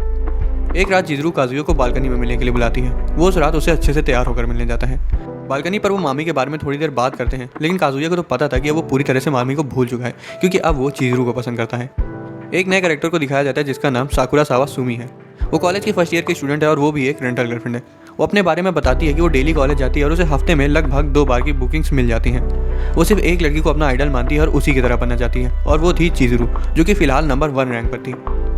एक रात चिज़रू काजुया को बालकनी में मिलने के लिए बुलाती है। वो उस रात उसे अच्छे से तैयार होकर मिलने जाता है। बालकनी पर वो मामी के बारे में थोड़ी देर बात करते हैं, लेकिन काजुया को तो पता था कि वो पूरी तरह से मामी को भूल चुका है क्योंकि अब वो चिज़रू को पसंद करता है। एक नए कैरेक्टर को दिखाया जाता है जिसका नाम साकुरासावा सुमी है। वो कॉलेज की फर्स्ट ईयर की स्टूडेंट है और वो भी एक रेंटल गर्लफ्रेंड है। वो अपने बारे में बताती है कि वो डेली कॉलेज जाती है और उसे हफ्ते में लगभग 2 बार की बुकिंग्स मिल जाती हैं। वो सिर्फ एक लड़की को अपना आइडल मानती है और उसी की तरह बनना चाहती है, और वो थी चिज़रू, जो कि फिलहाल नंबर 1 रैंक पर थी।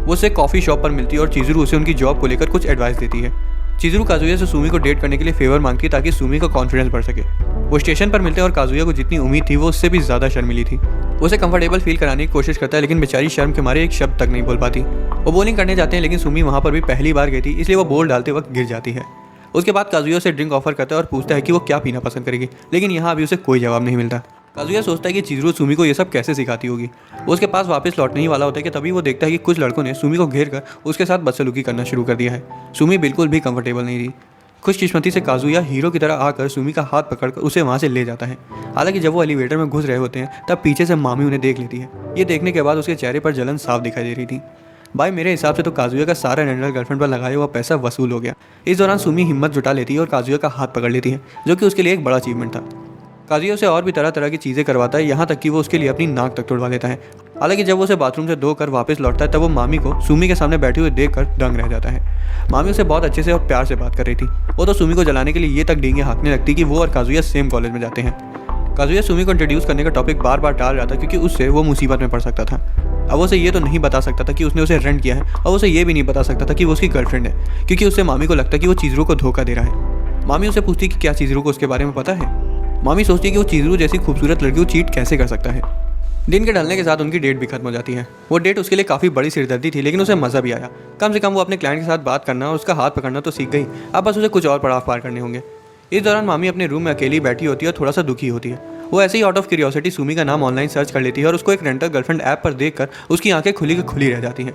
वो उसे कॉफ़ी शॉप पर मिलती है और चिज़रू उसे उनकी जॉब को लेकर कुछ एडवाइस देती है। चिज़रू काजुया से सुमी को डेट करने के लिए फेवर मांगती है ताकि सुमी का कॉन्फिडेंस बढ़ सके। वो स्टेशन पर मिलते हैं और काजुया को जितनी उम्मीद थी वो उससे भी ज़्यादा शर्मिली थी। उसे कंफर्टेबल फील कराने की कोशिश करता है, लेकिन बेचारी शर्म के मारे एक शब्द तक नहीं बोल पाती। वो बॉलिंग करने जाते हैं, लेकिन सुमी वहाँ पर भी पहली बार गई थी, इसलिए वो बॉल डालते वक्त गिर जाती है। उसके बाद काजुया से ड्रिंक ऑफर करता है और पूछता है कि वो क्या पीना पसंद करेगी, लेकिन यहाँ अभी उसे कोई जवाब नहीं मिलता। काजुया सोचता है कि चिज़रू सुमी को ये सब कैसे सिखाती होगी। वो उसके पास वापस लौटने ही वाला होता है कि तभी वो देखता है कि कुछ लड़कों ने सुमी को घेर कर उसके साथ बदसलूकी करना शुरू कर दिया है। सुमी बिल्कुल भी कंफर्टेबल नहीं थी। खुशकिस्मती से काजुया हीरो की तरह आकर सुमी का हाथ पकड़कर उसे वहाँ से ले जाता है। हालांकि जब वो एलिवेटर में घुस रहे होते हैं तब पीछे से मामी उन्हें देख लेती है। ये देखने के बाद उसके चेहरे पर जलन साफ दिखाई दे रही थी। भाई मेरे हिसाब से तो काजुया का सारा रेंटल गर्लफ्रेंड पर लगाया हुआ पैसा वसूल हो गया। इस दौरान सुमी हिम्मत जुटा लेती है और काजुया का हाथ पकड़ लेती है, जो कि उसके लिए एक बड़ा अचीवमेंट था। काजुया उसे और भी तरह तरह की चीज़ें करवाता है, यहाँ तक कि वो उसके लिए अपनी नाक तक तोड़वा लेता है। हालांकि जब वो उसे बाथरूम से धोकर वापस लौटता है तब वो मामी को सुमी के सामने बैठे हुए देखकर दंग रह जाता है। मामी उसे बहुत अच्छे से और प्यार से बात कर रही थी। वो तो सुमी को जलाने के लिए ये तक डींगे हाँकने लगती कि वो और काजुया सेम कॉलेज में जाते हैं। काजुया सुमी को इंट्रोड्यूस करने का टॉपिक बार बार टाल रहा था क्योंकि उससे वो मुसीबत में पड़ सकता था। अब उसे ये तो नहीं बता सकता था कि उसने उसे रेंट किया है, और उसे ये भी नहीं बता सकता था कि वो उसकी गर्लफ्रेंड है, क्योंकि उससे मामी को लगता कि वो चिज़रू को धोखा दे रहा है। मामी उसे पूछती कि क्या चिज़रू को उसके बारे में पता है। मामी सोचती है कि वो चिज़रू जैसी खूबसूरत लड़की को चीट कैसे कर सकता है। दिन के ढलने के साथ उनकी डेट भी खत्म हो जाती है। वो डेट उसके लिए काफ़ी बड़ी सिरदर्दी थी, लेकिन उसे मज़ा भी आया। कम से कम वो अपने क्लाइंट के साथ बात करना और उसका हाथ पकड़ना तो सीख गई। अब बस उसे कुछ और पड़ाव पार करने होंगे। इस दौरान मामी अपने रूम में अकेली बैठी होती है और थोड़ा सा दुखी होती है। वो ऐसे ही आउट ऑफ क्यूरियोसिटी सुमी का नाम ऑनलाइन सर्च कर लेती है और उसको एक रेंटल गर्लफ्रेंड ऐप पर देखकर उसकी आंखें खुली की खुली रह जाती हैं।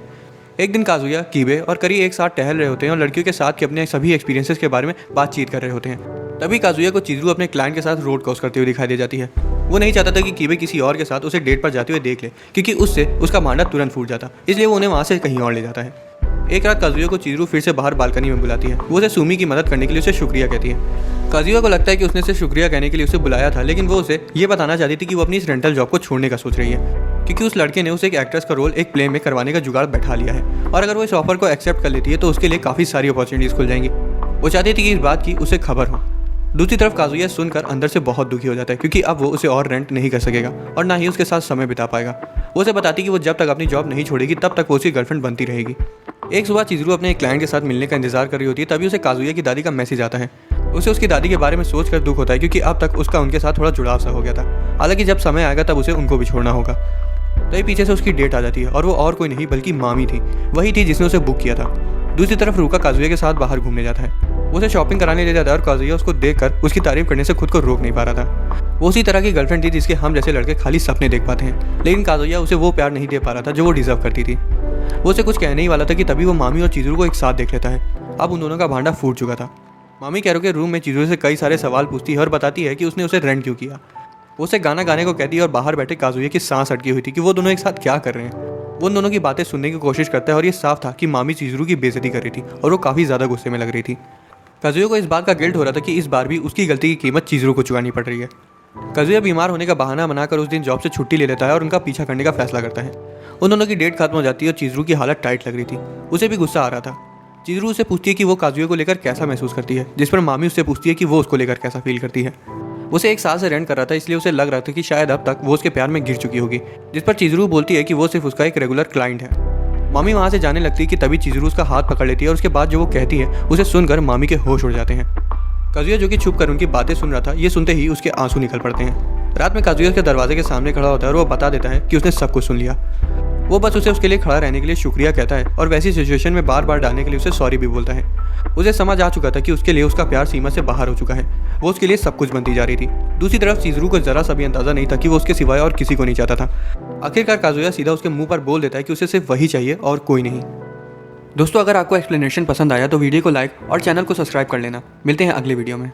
एक दिन काजुया, कीबे और करी एक साथ टहल रहे होते हैं और लड़कियों के साथ के अपने सभी एक्सपीरियंसेस के बारे में बातचीत कर रहे होते हैं। तभी काजुया को चिजरू अपने क्लाइंट के साथ रोड क्रॉस करते हुए दिखाई दे जाती है। वो नहीं चाहता था कि कीबे किसी और के साथ उसे डेट पर जाते हुए देख ले, क्योंकि उससे उसका मांडा तुरंत फूट जाता, इसलिए वो उन्हें वहाँ से कहीं और ले जाता है। एक रात काजुया को चिजरू फिर से बाहर बालकनी में बुलाती है। वो उसे सुमी की मदद करने के लिए उसे शुक्रिया कहती है। काजुया को लगता है कि उसने उसे शुक्रिया कहने के लिए उसे बुलाया था, लेकिन वो उसे ये बताना चाहती थी कि वो अपनी इस रेंटल जॉब को छोड़ने का सोच रही है, क्योंकि उस लड़के ने उसे एक एक्ट्रेस का रोल एक प्ले में करवाने का जुगाड़ बैठा लिया है और अगर वो इस ऑफर को एक्सेप्ट कर लेती है तो उसके लिए काफ़ी सारी अपॉर्चुनिटीज़ खुल जाएंगी। वो चाहती थी कि इस बात की उसे खबर हो। दूसरी तरफ काजुया सुनकर अंदर से बहुत दुखी हो जाता है, क्योंकि अब वो उसे और रेंट नहीं कर सकेगा और ना ही उसके साथ समय बिता पाएगा। वो उसे बताती कि वो जब तक अपनी जॉब नहीं छोड़ेगी तब तक वो उसकी गर्लफ्रेंड बनती रहेगी। एक सुबह चिजरू अपने एक क्लाइंट के साथ मिलने का इंतजार कर रही होती है, तभी उसे काजुया की दादी का मैसेज आता है। उसे उसकी दादी के बारे में सोचकर दुख होता है, क्योंकि अब तक उसका उनके साथ थोड़ा जुड़ाव सा हो गया था। हालांकि जब समय आएगा तब उसे उनको भी छोड़ना होगा। तभी पीछे से उसकी डेट आ जाती है और वो और कोई नहीं बल्कि मामी थी, वही थी जिसने उसे बुक किया था। दूसरी तरफ रूका काजुया के साथ बाहर घूमने जाता है। वो उसे शॉपिंग कराने ले जाता है और काजुया उसको देखकर उसकी तारीफ करने से खुद को रोक नहीं पा रहा था। वो उसी तरह की गर्लफ्रेंड थी जिसके हम जैसे लड़के खाली सपने देख पाते हैं, लेकिन काजुया उसे वो प्यार नहीं दे पा रहा था जो वो डिजर्व करती थी। वो उसे कुछ कहने ही वाला था कि तभी वो मामी और चिजरू को एक साथ देख लेता है। अब उन दोनों का भांडा फूट चुका था। मामी कैरो के रूम में चिजरू से कई सारे सवाल पूछती है और बताती है कि उसने उसे रेंट क्यों किया। वो उसे गाना गाने को कहती है और बाहर बैठे काजुया की सांस अटकी हुई थी कि वो दोनों एक साथ क्या कर रहे हैं। वो उन दोनों की बातें सुनने की कोशिश करता है और ये साफ था कि मामी चिजरू की बेइज्जती कर रही थी और वो काफ़ी ज़्यादा गुस्से में लग रही थी। काजुया को इस बात का गिल्ट हो रहा था कि इस बार भी उसकी गलती की कीमत चिजरू को चुकानी पड़ रही है। काजुया बीमार होने का बहाना बनाकर उस दिन जॉब से छुट्टी ले लेता है और उनका पीछा करने का फैसला करता है। उन दोनों की डेट खत्म हो जाती है और चिजरू की हालत टाइट लग रही थी। उसे भी गुस्सा आ रहा था। चिजरू उसे पूछती है कि वो काजुया को लेकर कैसा महसूस करती है, जिस पर मामी उससे पूछती है कि वो उसको लेकर कैसा फील करती है। उसे एक साल से रेंट कर रहा था, इसलिए उसे लग रहा था कि शायद अब तक वो उसके प्यार में गिर चुकी होगी, जिस पर चिजरू बोलती है कि वो सिर्फ उसका एक रेगुलर क्लाइंट है। मामी वहाँ से जाने लगती है कि तभी चिजरू उसका हाथ पकड़ लेती है और उसके बाद जो वो कहती है उसे सुनकर मामी के होश उड़ जाते हैं। काजुया जो कि छुप कर उनकी बातें सुन रहा था, ये सुनते ही उसके आंसू निकल पड़ते हैं। रात में काजुया उसके दरवाजे के सामने खड़ा होता है और वो बता देता है कि उसने सब कुछ सुन लिया। वो बस उसे उसके लिए खड़ा रहने के लिए शुक्रिया कहता है और वैसी सिचुएशन में बार बार डालने के लिए उसे सॉरी भी बोलता है। उसे समझ आ चुका था कि उसके लिए उसका प्यार सीमा से बाहर हो चुका है। वो उसके लिए सब कुछ बनती जा रही थी। दूसरी तरफ चिजरू को जरा सा भी अंदाजा नहीं था कि वो उसके सिवाय और किसी को नहीं चाहता था। आखिरकार काजुया सीधा उसके मुंह पर बोल देता है कि उसे सिर्फ वही चाहिए और कोई नहीं। दोस्तों, अगर आपको एक्सप्लेनेशन पसंद आया तो वीडियो को लाइक और चैनल को सब्सक्राइब कर लेना। मिलते हैं अगले वीडियो में।